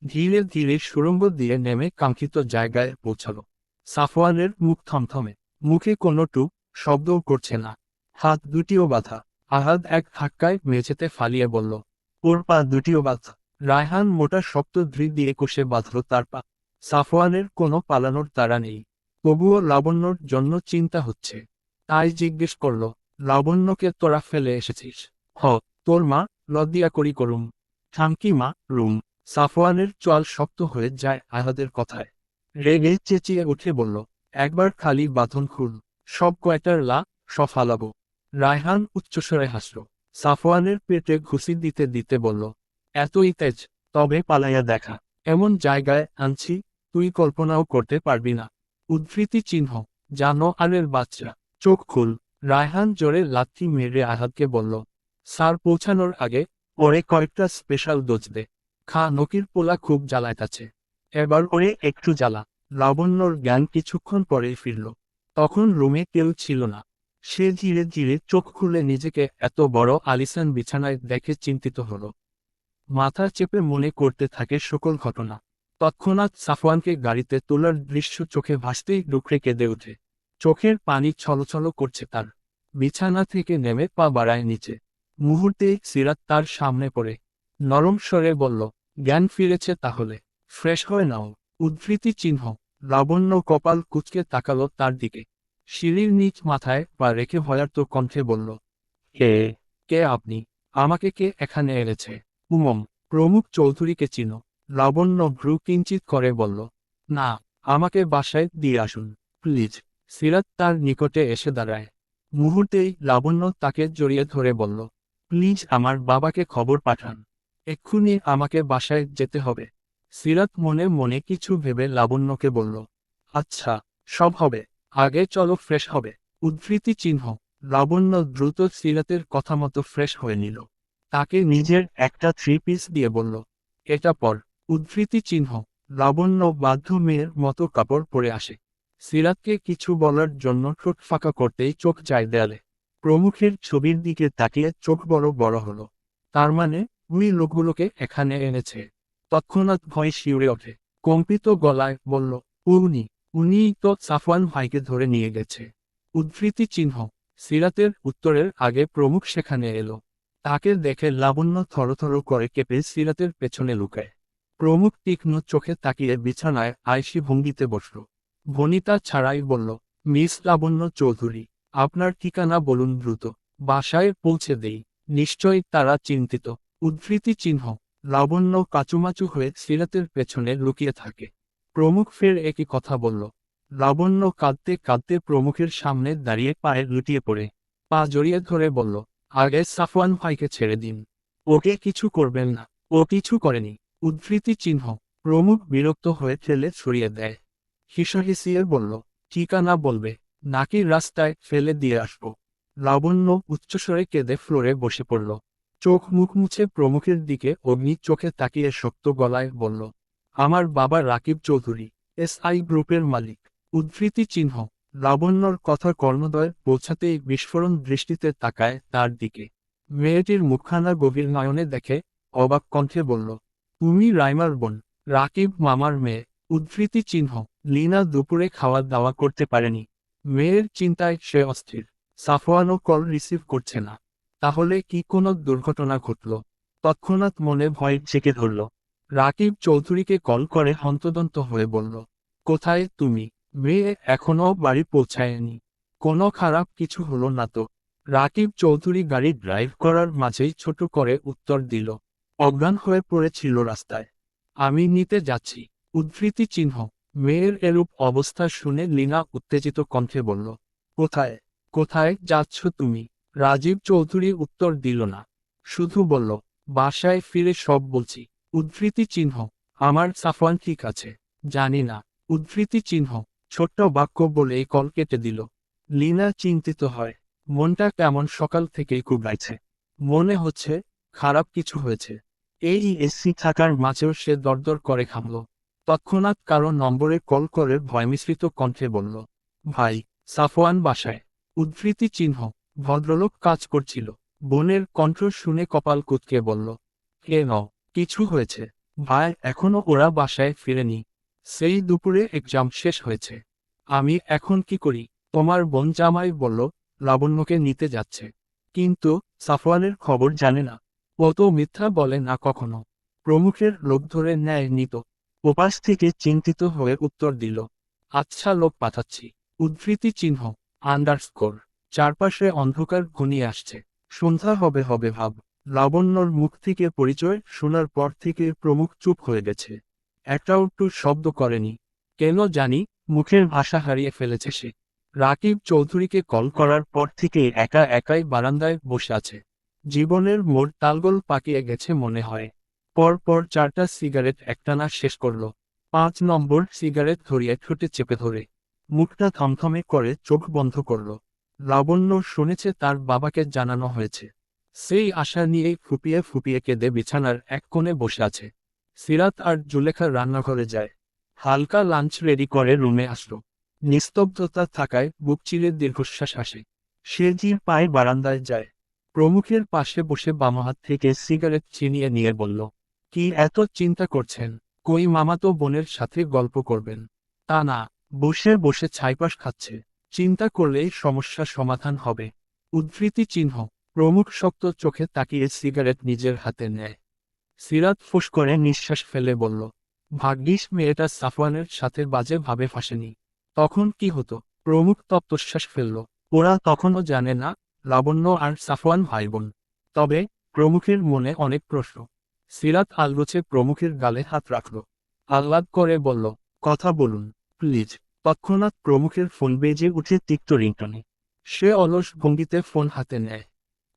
ধীরে ধীরে সুড়ঙ্গ দিয়ে নেমে কাঙ্ক্ষিত জায়গায় পৌঁছাল। সাফওয়ানের মুখ থমথমে। মুখে কোনো টুক শব্দও করছে না। হাত দুটিও বাঁধা। আহাদ এক ধাক্কায় মেঝেতে ফালিয়ে বলল, ওর পা দুটিও বাঁধা। রায়হান মোটা শক্ত ধৃ দিয়ে কষে বাঁধল তার পা। সাফওয়ানের কোনো পালানোর তাড়া নেই। তবুও লাবণ্যর জন্য চিন্তা হচ্ছে। তাই জিজ্ঞেস করল, লাবণ্যকে তোরা ফেলে এসেছিস? হ, তোর মা লদ্দিয়া করি করুম। থামকি মা রুম। সাফওয়ানের চোয়াল শক্ত হয়ে যায় আহাদের কথায়। রেগে চেঁচিয়ে উঠে বলল, একবার খালি বাঁধন খুল, সব কয়টার ফালাবো। রায়হান উচ্চস্বরে হাসল। সাফওয়ানের পেটে ঘুষি দিতে দিতে বলল, এতই তেজ? তবে পালাইয়া দেখা। এমন জায়গায় আনছি তুই কল্পনাও করতে পারবি না। উদ্ধৃতি চিহ্ন। জানো আরের বাচ্চা, চোখ খুল। রায়হান জোরে লাথি মেরে আহাদকে বলল, স্যার পৌঁছানোর আগে ওরে কয়েকটা স্পেশাল ডোজ দে। খা, নকির পোলা খুব জ্বালাইতাছে। এবার ওরে একটু জ্বালা। লাবণ্যর জ্ঞান কিছুক্ষণ পরেই ফিরল। তখন রুমে কেউ ছিল না। সে ধীরে ধীরে চোখ খুলে নিজেকে এত বড় আলিসান বিছানায় দেখে চিন্তিত হলো। মাথা চেপে মনে করতে থাকে সকল ঘটনা। তৎক্ষণাৎ সাফওয়ানকে গাড়িতে তোলার দৃশ্য চোখে ভাসতেই ডুকরে কেঁদে ওঠে। চোখের পানি ছলছল করছে তার। বিছানা থেকে নেমে পা বাড়ায় নিচে। মুহূর্তেই সিরাত তার সামনে পড়ে নরম স্বরে বলল, জ্ঞান ফিরেছে তাহলে, ফ্রেশ হয়ে নাও। উদ্ধৃতি চিহ্ন। লাবণ্য কপাল কুঁচকে তাকালো তার দিকে। সিঁড়ির নিচ মাথায় পা রেখে ভয়ার্ত কণ্ঠে বলল, কে কে আপনি? আমাকে কে এখানে এনেছে? প্রমুখ চৌধুরীকে চিনো? লাবণ্য ভ্রু কিঞ্চিত করে বলল, না, আমাকে বাসায় দিয়ে আসুন প্লিজ। সিরাত তার নিকটে এসে দাঁড়ায়। মুহূর্তেই লাবণ্য তাকে জড়িয়ে ধরে বলল, প্লিজ আমার বাবাকে খবর পাঠান, এক্ষুনি আমাকে বাসায় যেতে হবে। সিরাত মনে মনে কিছু ভেবে লাবণ্যকে বলল, আচ্ছা, সব হবে, আগে চলো ফ্রেশ হবে। উদ্ধৃতি চিহ্ন। লাবণ্য দ্রুত সিরাতের কথা মতো ফ্রেশ হয়ে নিল। তাকে নিজের একটা থ্রি পিস দিয়ে বলল, এটা পর। উদ্ধৃতি চিহ্ন। লাবণ্য বাধ্য মেয়ের মতো কাপড় পরে আসে। সিরাতকে কিছু বলার জন্য ঠোঁট ফাঁকা করতেই চোখ যায় দেয়ালে। প্রমুখের ছবির দিকে তাকিয়ে চোখ বড় বড় হলো। তার মানে ওই লোকগুলোকে এখানে এনেছে। তৎক্ষণাৎ ভয় শিউরে ওঠে। কম্পিত গলায় বলল, উনিই তো সাফওয়ান ভাইকে ধরে নিয়ে গেছে। উদ্ধৃতি চিহ্ন। সিরাতের উত্তরের আগে প্রমুখ সেখানে এলো। তাকে দেখে লাবণ্য থরথর করে কেঁপে সিরাতের পেছনে লুকায়। প্রমুখ তীক্ষ্ণ চোখে তাকিয়ে বিছানায় আয়েশি ভঙ্গিতে বসল। ভনিতা ছাড়াই বলল, মিস লাবণ্য চৌধুরী, আপনার ঠিকানা বলুন দ্রুত, বাসায় পৌঁছে দেই। নিশ্চয়ই তারা চিন্তিত। উদ্ধৃতি চিহ্ন। লাবণ্য কাচুমাচু হয়ে সিরাতের পেছনে লুকিয়ে থাকে। প্রমুখ ফের একই কথা বলল। লাবণ্য কাঁদতে কাঁদতে প্রমুখের সামনে দাঁড়িয়ে পায়ে লুটিয়ে পড়ে পা জড়িয়ে ধরে বলল, আগে সাফওয়ান ভাইকে ছেড়ে দিন, ওকে কিছু করবেন না, ও কিছু করেনি। উদ্ধৃতি চিহ্ন। প্রমুখ বিরক্ত হয়ে ঠেলে ছড়িয়ে দেয়। হিসহিসিয়ে বলল, ঠিকানা বলবে নাকি রাস্তায় ফেলে দিয়ে আসবো? লাবণ্য উচ্চস্বরে কেঁদে ফ্লোরে বসে পড়ল। চোখ মুখ মুছে প্রমুখের দিকে অগ্নি চোখে তাকিয়ে শক্ত গলায় বলল, আমার বাবা রাকিব চৌধুরী, SI গ্রুপের মালিক। উদ্ধৃতি চিহ্ন। লাবণ্যর কথা কর্ণদয় পৌঁছাতেই বিস্ফোরণ দৃষ্টিতে তাকায় তার দিকে। মেয়েটির মুখখানা গভীর নয়নে দেখে অবাক কণ্ঠে বলল, তুমি রাইমার বোন, রাকিব মামার মেয়ে। উদ্ধৃতি চিহ্ন। লীনা দুপুরে খাওয়া দাওয়া করতে পারেনি। মেয়ের চিন্তায় সে অস্থির। সাফওয়ানও কল রিসিভ করছে না। তাহলে কি কোনো দুর্ঘটনা ঘটল? তৎক্ষণাৎ মনে ভয় চেকে ধরল। রাকিব চৌধুরীকে কল করে হন্তদন্ত হয়ে বলল, কোথায় তুমি? মেয়ে এখনও বাড়ি পৌঁছায়নি। কোনো খারাপ কিছু হলো না তো? রাকিব চৌধুরী গাড়ি ড্রাইভ করার মাঝেই ছোট করে উত্তর দিল, অজ্ঞান হয়ে পড়েছিল রাস্তায়। আমি নিতে যাচ্ছি। উদ্ধৃতি চিহ্ন। মেয়ের এরূপ অবস্থা শুনে লীনা উত্তেজিত কণ্ঠে বলল, কোথায় কোথায় যাচ্ছ তুমি? রাজীব চৌধুরী উত্তর দিল না, শুধু বলল, বাসায় ফিরে সব বলছি। উদ্ধৃতি চিহ্ন। আমার সাফওয়ান ঠিক আছে? জানি না। উদ্ধৃতি চিহ্ন। ছোট্ট বাক্য বলেই কল কেটে দিল। লীনা চিন্তিত হয়। মনটা কেমন সকাল থেকেই কুবড়াইছে। মনে হচ্ছে খারাপ কিছু হয়েছে। এই এসি থাকার মাঝেও সে দরদর করে থামল। তৎক্ষণাৎ কারো নম্বরে কল করে ভয়মিশ্রিত কণ্ঠে বলল, ভাই, সাফওয়ান বাসায়। উদ্ধৃতি চিহ্ন। ভদ্রলোক কাজ করছিল। বোনের কণ্ঠ শুনে কপাল কুঁচকে বলল, কেন, কিছু হয়েছে? ভাই, এখনো ওরা বাসায় ফিরেনি। সেই দুপুরে এক্সাম শেষ হয়েছে। আমি এখন কি করি? তোমার বোন জামাই বলল লাবণ্যকে নিতে যাচ্ছে, কিন্তু সাফওয়ানের খবর জানে না। ও তো মিথ্যা বলে না কখনো। প্রমুখের লোক ধরে নেয় নিত। ওপাশ থেকে চিন্তিত হয়ে উত্তর দিল, আচ্ছা, লোক পাঠাচ্ছি। উদ্ধৃতি চিহ্ন। আন্ডারস্কোর। চারপাশে অন্ধকার ঘনিয়ে আসছে। সন্ধ্যা হবে হবে ভাব। লাবণ্যর মুখ থেকে পরিচয় শোনার পর থেকে প্রমুখ চুপ হয়ে গেছে। একটাও টু শব্দ করেনি। কেন জানি মুখের ভাষা হারিয়ে ফেলেছে সে। রাকিব চৌধুরীকে কল করার পর থেকে একা একাই বারান্দায় বসে আছে। জীবনের মোড় তালগোল পাকিয়ে গেছে মনে হয়। পরপর 4টা সিগারেট একটানা শেষ করল। 5 নম্বর সিগারেট ধরিয়ে ঠোঁটে চেপে ধরে মুখটা থমথমে করে চোখ বন্ধ করল। লাবণ্য শুনেছে তার বাবাকে জানানো হয়েছে। সেই আশা নিয়েই ফুপিয়ে ফুপিয়ে কেঁদে বিছানার এক কোণে বসে আছে। সিরাত আর জুলেখা রান্নাঘরে যায়। হালকা লাঞ্চ রেডি করে রুমে আসলো। নিস্তব্ধতা থাকায় বুক চিরে দীর্ঘশ্বাস আসে। সে জির পায়ে বারান্দায় যায়। প্রমুখের পাশে বসে বাম হাত থেকে সিগারেট ছিনিয়ে নিয়ে বলল, কি এত চিন্তা করছেন? কই মামাতো বোনের সাথে গল্প করবেন? তা না, বসে বসে ছাইপাশ খাচ্ছে। চিন্তা করলেই সমস্যা সমাধান হবে। উদ্ধৃতি চিহ্ন। প্রমুখ শক্ত চোখে তাকিয়ে সিগারেট নিজের হাতে নেয়। সিরাত ফুঁস করে নিঃশ্বাস ফেলে বলল, ভাগ্যিস মেয়েটা সাফওয়ানের সাথে বাজে ভাবে ফাঁসেনি। তখন কি হতো? প্রমুখ তপ্তশ্বাস ফেলল। ওরা তখনও জানে না লাবণ্য আর সাফওয়ান ভাই বোন। তবে প্রমুখের মনে অনেক প্রশ্ন। সিরাত আলগোছে প্রমুখের গালে হাত রাখল। আহ্লাদ করে বলল, কথা বলুন প্লিজ। তৎক্ষণাৎ প্রমুখের ফোন বেজে উঠে তিক্ত রিংটনে। সে অলস ভঙ্গিতে ফোন হাতে নেয়।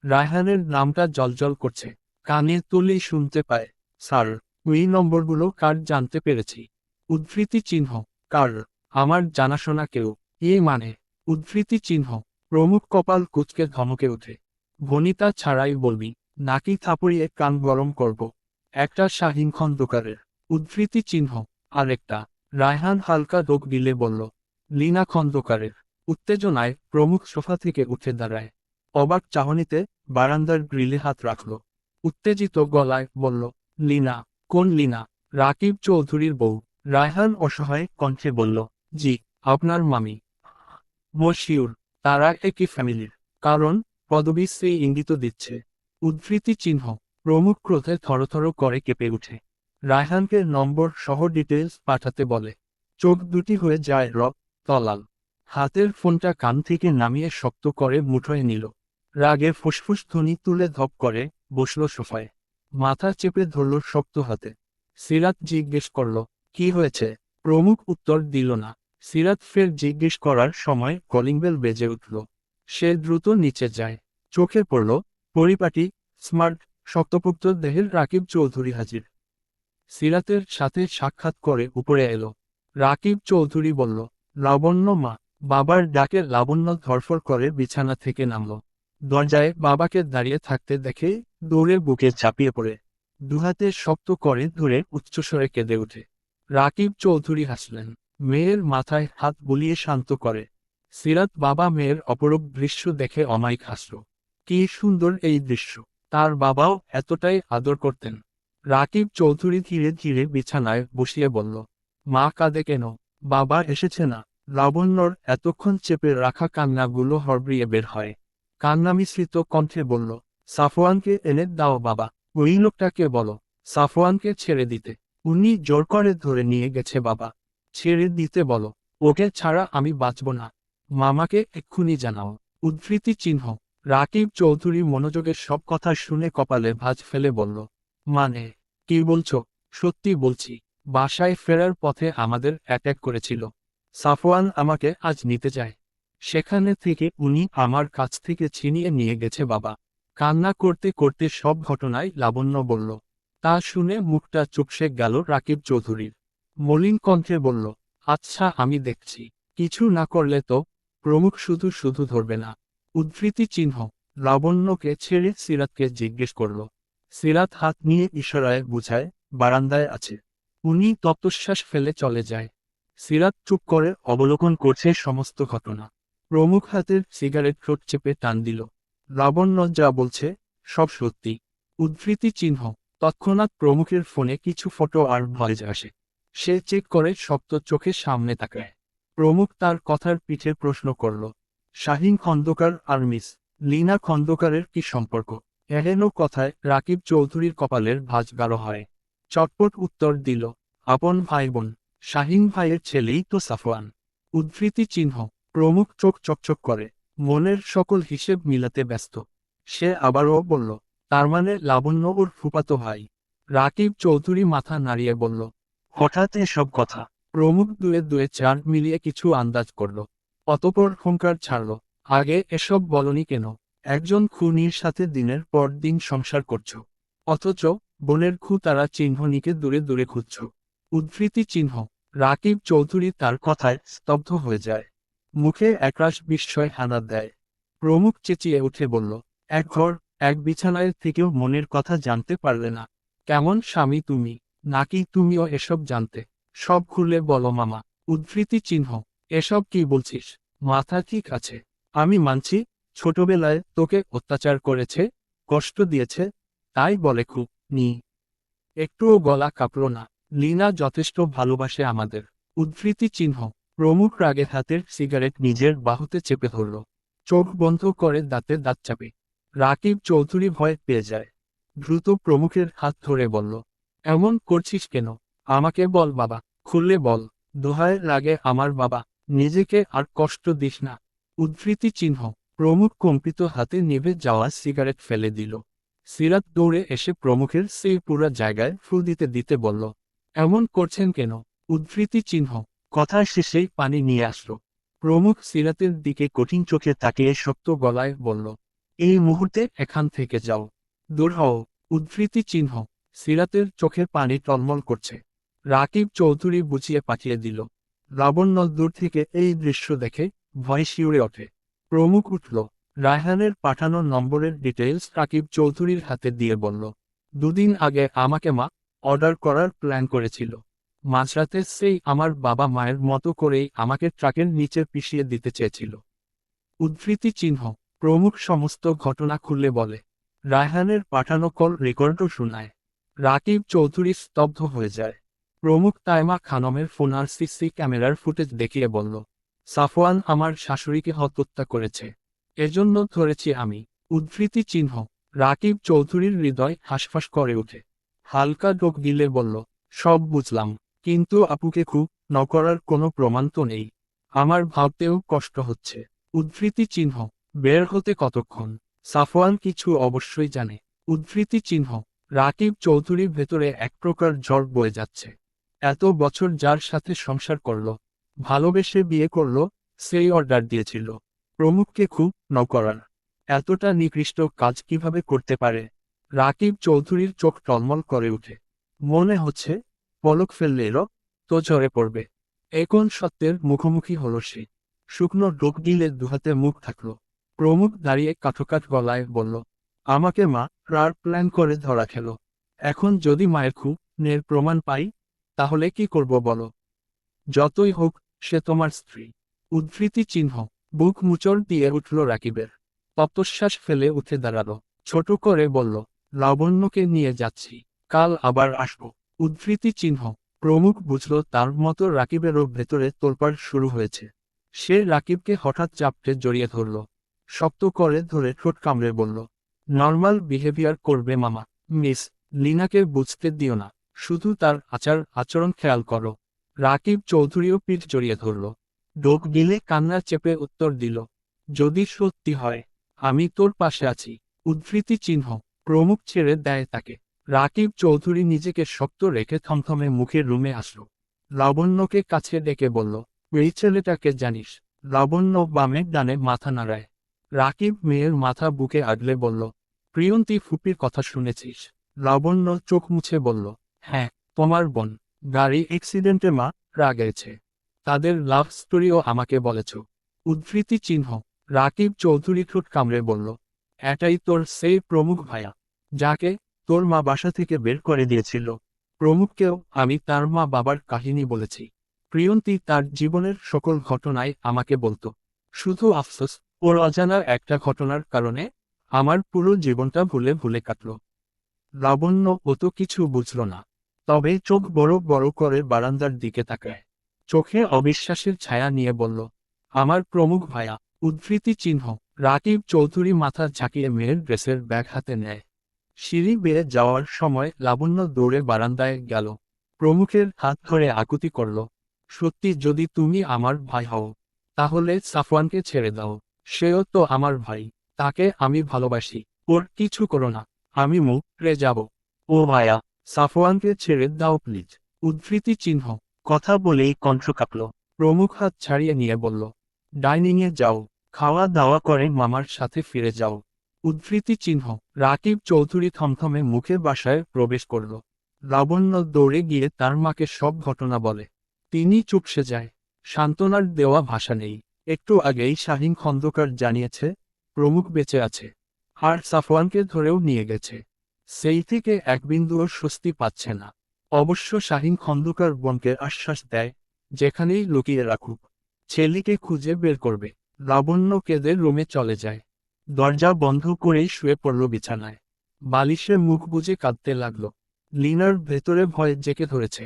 রায়হানের নামটা জলজল করছে। কানে তুলেই শুনতে পায়, স্যার, ওই নম্বরগুলো কার জানতে পেরেছি। উদ্ধৃতি চিহ্ন, কার? আমার জানাশোনা কেউ। মানে উদ্ধৃতি চিহ্ন। প্রমুখ কপাল কুঁচকে ধমকে ওঠে। ভনিতা ছাড়াই বলবি, নাকি থাপড়িয়ে কান গরম করব। একটা শাহীন খন্দকারের। উদ্ধৃতি চিহ্ন। আরেকটা। রায়হান হালকা ঢোক গিলে বলল, লীনা খন্দকারের। উত্তেজনায় প্রমুখ সোফা থেকে উঠে দাঁড়ায়। অবাক চাহনিতে বারান্দার গ্রিলে হাত রাখল। উত্তেজিত গলায় বলল, লীনা? কোন লীনা? রাকিব চৌধুরীর বউ। রায়হান অসহায় কণ্ঠে বলল, জি, আপনার মামি। মশিউর, তারা একই ফ্যামিলির। কারণ পদবী সেই ইঙ্গিত দিচ্ছে। উদ্ধৃতি চিহ্ন। প্রমুখ ক্রোধে থরথর করে কেঁপে উঠে। রায়হানকে নম্বর সহ ডিটেলস পাঠাতে বলে। চোখ দুটি হয়ে যায় তলাল। হাতের ফোনটা কান থেকে নামিয়ে শক্ত করে মুঠোয় নিল। রাগে ফুসফুস ধ্বনি তুলে ধপ করে বসল সোফায়। মাথা চেপে ধরল শক্ত হাতে। সিরাত জিজ্ঞেস করল, কি হয়েছে? প্রমুখ উত্তর দিল না। সিরাত ফের জিজ্ঞেস করার সময় কলিং বেল বেজে উঠল। সে দ্রুত নিচে যায়। চোখে পড়ল, পরিপাটি, স্মার্ট, শক্তপোক্ত দেহের রাকিব চৌধুরী হাজির। সিরাতের সাথে সাক্ষাৎ করে উপরে এলো। রাকিব চৌধুরী বলল, লাবণ্য মা। বাবার ডাকে লাবণ্য ধরফর করে বিছানা থেকে নামল। দরজায় বাবাকে দাঁড়িয়ে থাকতে দেখে দৌড়ে বুকে ঝাঁপিয়ে পড়ে দুহাতে শক্ত করে ধরে উচ্চস্বরে কেঁদে ওঠে। রাকিব চৌধুরী হাসলেন। মেয়ের মাথায় হাত বুলিয়ে শান্ত করে। সিরাত বাবা মেয়ের অপরূপ দৃশ্য দেখে অমায়িক হাসল। কি সুন্দর এই দৃশ্য! তার বাবাও এতটাই আদর করতেন। রাকিব চৌধুরী ধীরে ধীরে বিছানায় বসিয়ে বলল, মা কাঁদে কেন? বাবা এসেছে না? লাবণ্যর এতক্ষণ চেপে রাখা কান্নাগুলো হরবড়িয়ে বের হয়। কান্না মিশ্রিত কণ্ঠে বলল, সাফওয়ানকে এনে দাও বাবা। ওই লোকটাকে বলো সাফওয়ানকে ছেড়ে দিতে। উনি জোর করে ধরে নিয়ে গেছে বাবা। ছেড়ে দিতে বলো। ওকে ছাড়া আমি বাঁচব না। মামাকে এক্ষুনি জানাও। উদ্ধৃতি চিহ্ন। রাকিব চৌধুরী মনোযোগের সব কথা শুনে কপালে ভাঁজ ফেলে বলল, মানে কি বলছো? সত্যি বলছি। বাসায় ফেরার পথে আমাদের অ্যাটাক করেছিল। সাফওয়ান আমাকে আজ নিতে চায়। সেখানে থেকে উনি আমার কাছ থেকে ছিনিয়ে নিয়ে গেছে বাবা। কান্না করতে করতে সব ঘটনায় লাবণ্য বলল। তা শুনে মুখটা চুপসে গেল রাকিব চৌধুরীর। মলিন কণ্ঠে বলল, আচ্ছা আমি দেখছি। কিছু না করলে তো প্রমুখ শুধু শুধু ধরবে না। উদ্ধৃতি চিহ্ন। লাবণ্যকে ছেড়ে সিরাতকে জিজ্ঞেস করল। সিরাত হাত নিয়ে ইশারায় বুঝায়, বারান্দায় আছে। উনি তপ্তশ্বাস ফেলে চলে যায়। সিরাত চুপ করে অবলোকন করছে সমস্ত ঘটনা। প্রমুখ হাতের সিগারেট ঠোঁট চেপে টান দিল। লাবণ্য যা বলছে সব সত্যি। উদ্ধৃতি চিহ্ন। তৎক্ষণাৎ প্রমুখের ফোনে কিছু ফটো আর ভয়েস আসে। সে চেক করে শক্ত চোখে সামনে তাকায়। প্রমুখ তার কথার পিঠে প্রশ্ন করল, শাহীন খন্দকার আর মিস লীনা খন্দকারের কি সম্পর্ক? এহেন কথায় রাকিব চৌধুরীর কপালের ভাঁজ গাঢ় হয়। চটপট উত্তর দিল, আপন ভাই বোন। শাহীন ভাইয়ের ছেলেই তো সাফওয়ান। উদ্ধৃতি চিহ্ন। প্রমুখ চোখ চকচক করে। মনের সকল হিসেব মিলাতে ব্যস্ত। সে আবারও বলল, তার মানে লাবণ্য ওর ফুফাতো ভাই। রাকিব চৌধুরী মাথা নাড়িয়ে বলল, হঠাৎ এসব কথা? প্রমুখ দুয়ে দুয়ে চার মিলিয়ে কিছু আন্দাজ করল। অতপর হুঙ্কার ছাড়ল, আগে এসব বলনি কেন? একজন খুনির সাথে দিনের পর দিন সংসার করছ, অথচ বোনের তারা চিহ্ননিকে দূরে দূরে খুঁজছ। উদ্ধৃতি চিহ্ন। রাকিব চৌধুরী তার কথায় স্তব্ধ হয়ে যায়। মুখে একরাশ বিস্ময় হানা দেয়। প্রমুখ চেঁচিয়ে উঠে বলল, এক ঘর এক বিছানায় থেকেও মনের কথা জানতে পারলে না? কেমন স্বামী তুমি? নাকি তুমিও এসব জানতে? সব খুলে বলো মামা। উদ্ধৃতি চিহ্ন। এসব কি বলছিস? মাথা ঠিক আছে? আমি মানছি ছোটবেলায় তোকে অত্যাচার করেছে, কষ্ট দিয়েছে, তাই বলে খুব নি। একটুও গলা কাঁপল না। লীনা যথেষ্ট ভালোবাসে আমাদের। উদ্ধৃতি চিহ্ন। প্রমুখ রাগে হাতের সিগারেট নিজের বাহুতে চেপে ধরল। চোখ বন্ধ করে দাঁতে দাঁত চাপে। রাকিব চৌধুরী ভয় পেয়ে যায়। দ্রুত প্রমুখের হাত ধরে বলল, এমন করছিস কেন? আমাকে বল বাবা, খুললে বল। দোহায় লাগে আমার বাবা, নিজেকে আর কষ্ট দিস না। উদ্ধৃতি চিহ্ন। প্রমুখ কম্পিত হাতে নিভে যাওয়া সিগারেট ফেলে দিল। সিরাত দৌড়ে এসে প্রমুখের সেই পুরা জায়গায় ফু দিতে দিতে বলল, এমন করছেন কেন? উদ্ধৃতি চিহ্ন। কথা শেষেই পানি নিয়ে আসলো। প্রমুখ সিরাতের দিকে কঠিন চোখে তাকিয়ে শক্ত গলায় বলল, এই মুহূর্তে এখান থেকে যাও। দূর হও। উদ্ধৃতি চিহ্ন। সিরাতের চোখের পানি টলমল করছে। রাকিব চৌধুরী বুঝিয়ে পাঠিয়ে দিল। লাবণ্য দূর থেকে এই দৃশ্য দেখে ভয় শিউরে ওঠে। প্রমুখ উঠল। রায়হানের পাঠানো নম্বরের ডিটেইলস রাকিব চৌধুরীর হাতে দিয়ে বলল, দুদিন আগে আমাকে মা অর্ডার করার প্ল্যান করেছিল। মাঝরাতে সেই আমার বাবা মায়ের মতো করেই আমাকে ট্রাকের নিচে পিষিয়ে দিতে চেয়েছিল। উদ্ধৃতি চিহ্ন। প্রমুখ সমস্ত ঘটনা খুলে বলে। রায়হানের পাঠানো কল রেকর্ডও শোনায়। রাকিব চৌধুরী স্তব্ধ হয়ে যায়। প্রমুখ তাইমা খানমের ফোন আর সিসি ক্যামেরার ফুটেজ দেখিয়ে বলল, সাফওয়ান আমার শাশুড়িকে হত্যা করেছে। এজন্য ধরেছি আমি। উদ্ধৃতি চিহ্ন। রাকিব চৌধুরীর হৃদয় হাঁসফাঁস করে ওঠে। হালকা ডোক গিলে বলল, সব বুঝলাম, কিন্তু আপুকে খুব করার কোনো প্রমাণ তো নেই। আমার ভাবতেও কষ্ট হচ্ছে। উদ্ধৃতি চিহ্ন। বের হতে কতক্ষণ? সাফওয়ান কিছু অবশ্যই জানে। উদ্ধৃতি চিহ্ন। রাকিব চৌধুরী ভেতরে এক প্রকার ঝড় বয়ে যাচ্ছে। এত বছর যার সাথে সংসার করল, ভালোবেসে বিয়ে করল, সেই অর্ডার দিয়েছিল প্রমুখকে খুব করার। এতটা নিকৃষ্ট কাজ কিভাবে করতে পারে? রাকিব চৌধুরীর চোখ টলমল করে উঠে। মনে হচ্ছে পলক ফেললেও তো ঝরে পড়বে। এখন সত্যের মুখোমুখি হল সে। শুকনো ডোক গিলে দুহাতে মুখ থাকল। প্রমুখ দাঁড়িয়ে কাঠোকাঠ গলায় বলল, আমাকে মা রার প্ল্যান করে ধরা খেল। এখন যদি মায়ের খুনের প্রমাণ পাই, তাহলে কি করব বলো? যতই হোক, সে তোমার স্ত্রী। উদ্ধৃতি চিহ্ন। বুক মুচড় দিয়ে উঠল রাকিবের। তপ্তশ্বাস ফেলে উঠে দাঁড়ালো। ছোট করে বলল, লাবণ্যকে নিয়ে যাচ্ছি, কাল আবার আসব। উদ্ধৃতি চিহ্ন। প্রমুখ বুঝল তার মতো রাকিবেরও ভেতরে তোলপাড় শুরু হয়েছে। সে রাকিবকে হঠাৎ চাপটে জড়িয়ে ধরল। শক্ত করে ধরে ঠোঁট কামড়ে বলল, নর্মাল বিহেভিয়ার করবে মামা। মিস লিনাকে বুঝতে দিও না, শুধু তার আচরণ খেয়াল করো। রাকিব চৌধুরীও পিঠ জড়িয়ে ধরল। ডোক গিলে কান্না চেপে উত্তর দিল, যদি সত্যি হয়, আমি তোর পাশে আছি। উদ্ধৃতি চিহ্ন। প্রমুখ ছেড়ে দেয় তাকে। রাকিব চৌধুরী নিজেকে শক্ত রেখে থমথমে মুখে রুমে আসলো। লাবণ্যকে কাছে ডেকে বলল, এই ছেলেটাকে জানিস? লাবণ্য বামে ডানে মাথা নাড়ায়। রাকিব মেয়ের মাথা বুকে আগলে বলল, প্রিয়ন্তী ফুপির কথা শুনেছিস? লাবণ্য চোখ মুছে বলল, হ্যাঁ, তোমার বোন গাড়ি অ্যাক্সিডেন্টে মারা গেছে। তাদের লাভ স্টোরিও আমাকে বলেছ। উদ্ধৃতি চিহ্ন। রাকিব চৌধুরী ঠোঁট কামড়ে বলল, এটাই তোর সেই প্রমুখ ভাইয়া, যাকে তোর মা বাসা থেকে বের করে দিয়েছিল। প্রমুখকেও আমি তার মা বাবার কাহিনী বলেছি। প্রিয়ন্তী তার জীবনের সকল ঘটনাই আমাকে বলতো। শুধু আফসোস, ওর অজানা একটা ঘটনার কারণে আমার পুরো জীবনটা ভুলে ভুলে কাটল। লাবণ্য ও তো কিছু বুঝল না, তবে চোখ বড় বড় করে বারান্দার দিকে তাকায়। চোখে অবিশ্বাসের ছায়া নিয়ে বলল, আমার প্রমুখ ভাইয়া। উদ্ধৃতি চিহ্ন। রাকিব চৌধুরী মাথা ঝাঁকিয়ে মেয়ের ড্রেসের ব্যাগ হাতে নেয়। সিঁড়ি বেয়ে যাওয়ার সময় লাবণ্য দৌড়ে বারান্দায় গেল। প্রমুখের হাত ধরে আকুতি করল, সত্যি যদি তুমি আমার ভাই হও, তাহলে সাফওয়ানকে ছেড়ে দাও। সেও তো আমার ভাই, তাকে আমি ভালোবাসি। ওর কিছু করো না, আমি মরে যাব। ও ভাইয়া, সাফওয়ানকে ছেড়ে দাও প্লিজ। উদ্ধৃতি চিহ্ন। কথা বলেই কণ্ঠ কাঁপল। প্রমুখ হাত ছাড়িয়ে নিয়ে বলল, ডাইনিংয়ে যাও, খাওয়া দাওয়া করে মামার সাথে ফিরে যাও। উদ্ধৃতি চিহ্ন। রাকিব চৌধুরী থমথমে মুখে বাসায় প্রবেশ করল। লাবণ্য দৌড়ে গিয়ে তার মাকে সব ঘটনা বলে। তিনি চুপসে যায়। সান্ত্বনার দেওয়া ভাষা নেই। একটু আগেই শাহীন খন্দকার জানিয়েছে প্রমুখ বেঁচে আছে, আর সাফওয়ানকে ধরেও নিয়ে গেছে। সেই থেকে এক বিন্দুও স্বস্তি পাচ্ছে না। অবশ্য শাহীন খন্দকার বোনকে আশ্বাস দেয়, যেখানেই লুকিয়ে রাখুক, ছেলেকে খুঁজে বের করবে। লাবণ্য কেঁদে রুমে চলে যায়। দরজা বন্ধ করেই শুয়ে পড়ল বিছানায়। বালিশে মুখ বুজে কাঁদতে লাগল। লিনার ভেতরে ভয় জেঁকে ধরেছে।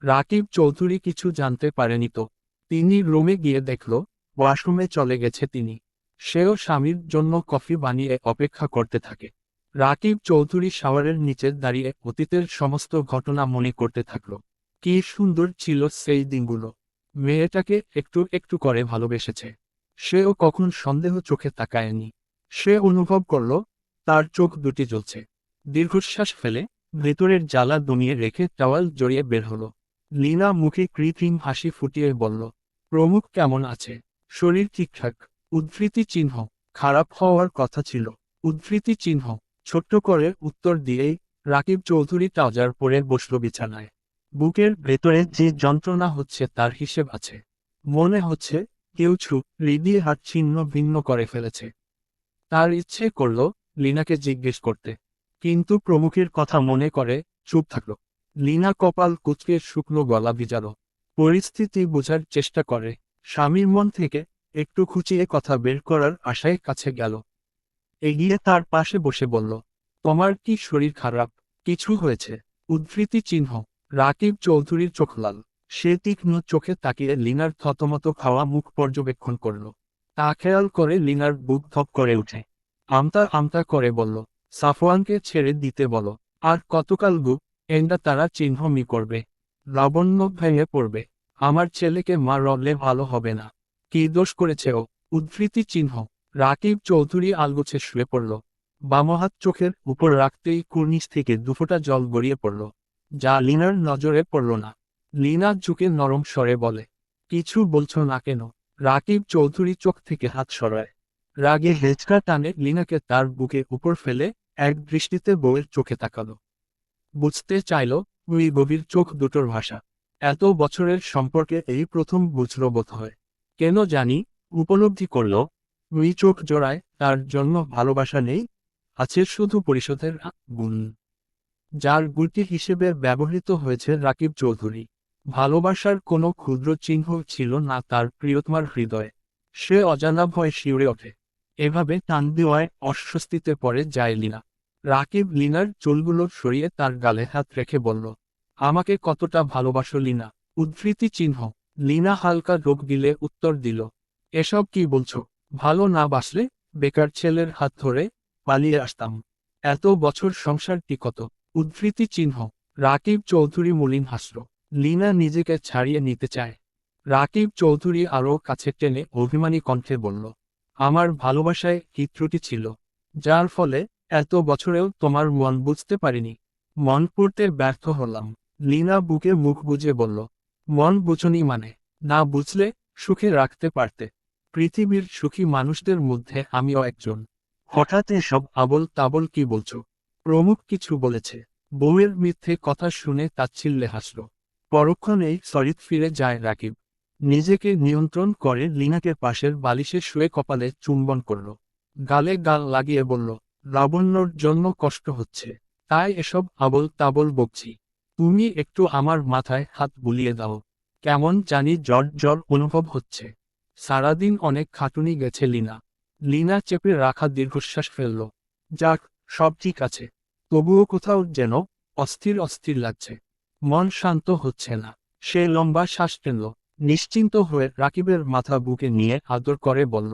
রাকিব চৌধুরী কিছু জানতে পারেনি তো। তিনি রুমে গিয়ে দেখল ওয়াশরুমে চলে গেছে তিনি। সেও স্বামীর জন্য কফি বানিয়ে অপেক্ষা করতে থাকে। রাকিব চৌধুরী শাওয়ারের নিচে দাঁড়িয়ে অতীতের সমস্ত ঘটনা মনে করতে থাকল। কি সুন্দর ছিল সেই দিনগুলো। মেয়েটাকে একটু একটু করে ভালোবেসেছে। সেও কখন সন্দেহ চোখে তাকায়নি। সে অনুভব করল তার চোখ দুটি জ্বলছে। দীর্ঘশ্বাস ফেলে ভেতরের জ্বালা দমিয়ে রেখে টাওয়াল জড়িয়ে বের হলো। লীনা মুখে কৃত্রিম হাসি ফুটিয়ে বলল, প্রমুখ কেমন আছে? শরীর ঠিকঠাক? উদ্ধৃতি চিহ্ন। খারাপ হওয়ার কথা ছিল। উদ্ধৃতি চিহ্ন। ছোট্ট করে উত্তর দিয়েই রাকিব চৌধুরী ট্রাউজার পরে বসল বিছানায়। বুকের ভেতরে যে যন্ত্রণা হচ্ছে তার হিসেব আছে। মনে হচ্ছে কেউ হৃদয়ে হাত ছিন্ন ভিন্ন করে ফেলেছে। তার ইচ্ছে করল লীনাকে জিজ্ঞেস করতে, কিন্তু প্রমুখের কথা মনে করে চুপ থাকল। লীনা কপাল কুঁচকে শুকনো গলা ভিজাল। পরিস্থিতি বোঝার চেষ্টা করে স্বামীর মন থেকে একটু খুঁচিয়ে কথা বের করার আশায় কাছে গেল। এগিয়ে তার পাশে বসে বলল, তোমার কি শরীর খারাপ? কিছু হয়েছে? উদ্ধৃতি চিহ্ন। রাকিব চৌধুরীর চোখ লাল। সে তীক্ষ্ণ চোখে তাকিয়ে লীনার থতমত খাওয়া মুখ পর্যবেক্ষণ করল। তা খেয়াল করে লীনার বুক ধপ করে উঠে। আমতা আমতা করে বলল, সাফওয়ানকে ছেড়ে দিতে বলো। আর কতকাল এন্ডা তারা চিহ্ন মি করবে। লাবণ্য ভেঙে পড়বে। আমার ছেলেকে রলে ভালো হবে না। কি দোষ করেছে ও? উদ্ধৃতি চিহ্ন। রাকিব চৌধুরী আলগোছে শুয়ে পড়ল। বামহাত চোখের উপর রাখতেই কুর্নিশ থেকে দুফোঁটা জল গড়িয়ে পড়ল, যা লিনার নজরে পড়ল না। লিনা ঝুঁকে নরম স্বরে বলে, কিছু বলছো না কেন? রাকিব চৌধুরী চোখ থেকে হাত সরায়। রাগে হেঁচকা টানে লিনাকে তার বুকে উপর ফেলে এক দৃষ্টিতে বউয়ের চোখে তাকালো। বুঝতে চাইল ওই গভীর চোখ দুটোর ভাষা। এত বছরের সম্পর্কে এই প্রথম বুঝল বোধ হয়। কেন জানি উপলব্ধি করল ওই চোখ জোড়ায় তার জন্য ভালোবাসা নেই, আছে শুধু পরিশোধের গুণ, যার গুটি হিসেবে ব্যবহৃত হয়েছে রাকিব চৌধুরী। ভালোবাসার কোনো ক্ষুদ্র চিহ্ন ছিল না তার প্রিয়তমার হৃদয়ে। সে অজানা ভয়ে শিউরে ওঠে। এভাবে টান দেওয়ায় অস্বস্তিতে পড়ে যায় লীনা। রাকিব লীনার চুলগুলো সরিয়ে তার গালে হাত রেখে বলল, আমাকে কতটা ভালোবাসো লীনা? উদ্ধৃতি চিহ্ন। লীনা হালকা রোগ গিলে উত্তর দিল, এসব কি বলছো? ভালো না বাসলে বেকার ছেলের হাত ধরে পালিয়ে আসতাম। এত বছর সংসারটি কত? উদ্ধৃতি চিহ্ন। রাকিব চৌধুরী মলিন হাসল। লীনা নিজেকে ছাড়িয়ে নিতে চায়। রাকিব চৌধুরী আরও কাছে টেনে অভিমানী কণ্ঠে বলল, আমার ভালোবাসায় কি ত্রুটি ছিল, যার ফলে এত বছরেও তোমার মন বুঝতে পারিনি? মন পড়তে ব্যর্থ হলাম। লীনা বুকে মুখ বুজে বলল, মন বুঝনি মানে? না বুঝলে সুখে রাখতে পারতে। পৃথিবীর সুখী মানুষদের মধ্যে আমিও একজন। হঠাৎ এসব আবল তাবল কি বলছো? প্রমুখ কিছু বলেছে? বউয়ের মিথ্যে কথা শুনে তাচ্ছিল্যে হাসল। পরক্ষণেই সরিত ফিরে যায় রাকিব। নিজেকে নিয়ন্ত্রণ করে লীনাকে পাশের বালিশে শুয়ে কপালে চুম্বন করল। গালে গাল লাগিয়ে বলল, লাবণ্যর জন্য কষ্ট হচ্ছে, তাই এসব আবল তাবল বকছি। তুমি একটু আমার মাথায় হাত বুলিয়ে দাও। কেমন জানি জ্বর জ্বর অনুভব হচ্ছে। সারাদিন অনেক খাটুনি গেছে লীনা। লীনা চেপে রাখা দীর্ঘশ্বাস ফেলল। যাক, সব ঠিক আছে। তবুও কোথাও যেন অস্থির অস্থির লাগছে। মন শান্ত হচ্ছে না। সে লম্বা শ্বাস ফেলল। নিশ্চিন্ত হয়ে রাকিবের মাথা বুকে নিয়ে আদর করে বলল,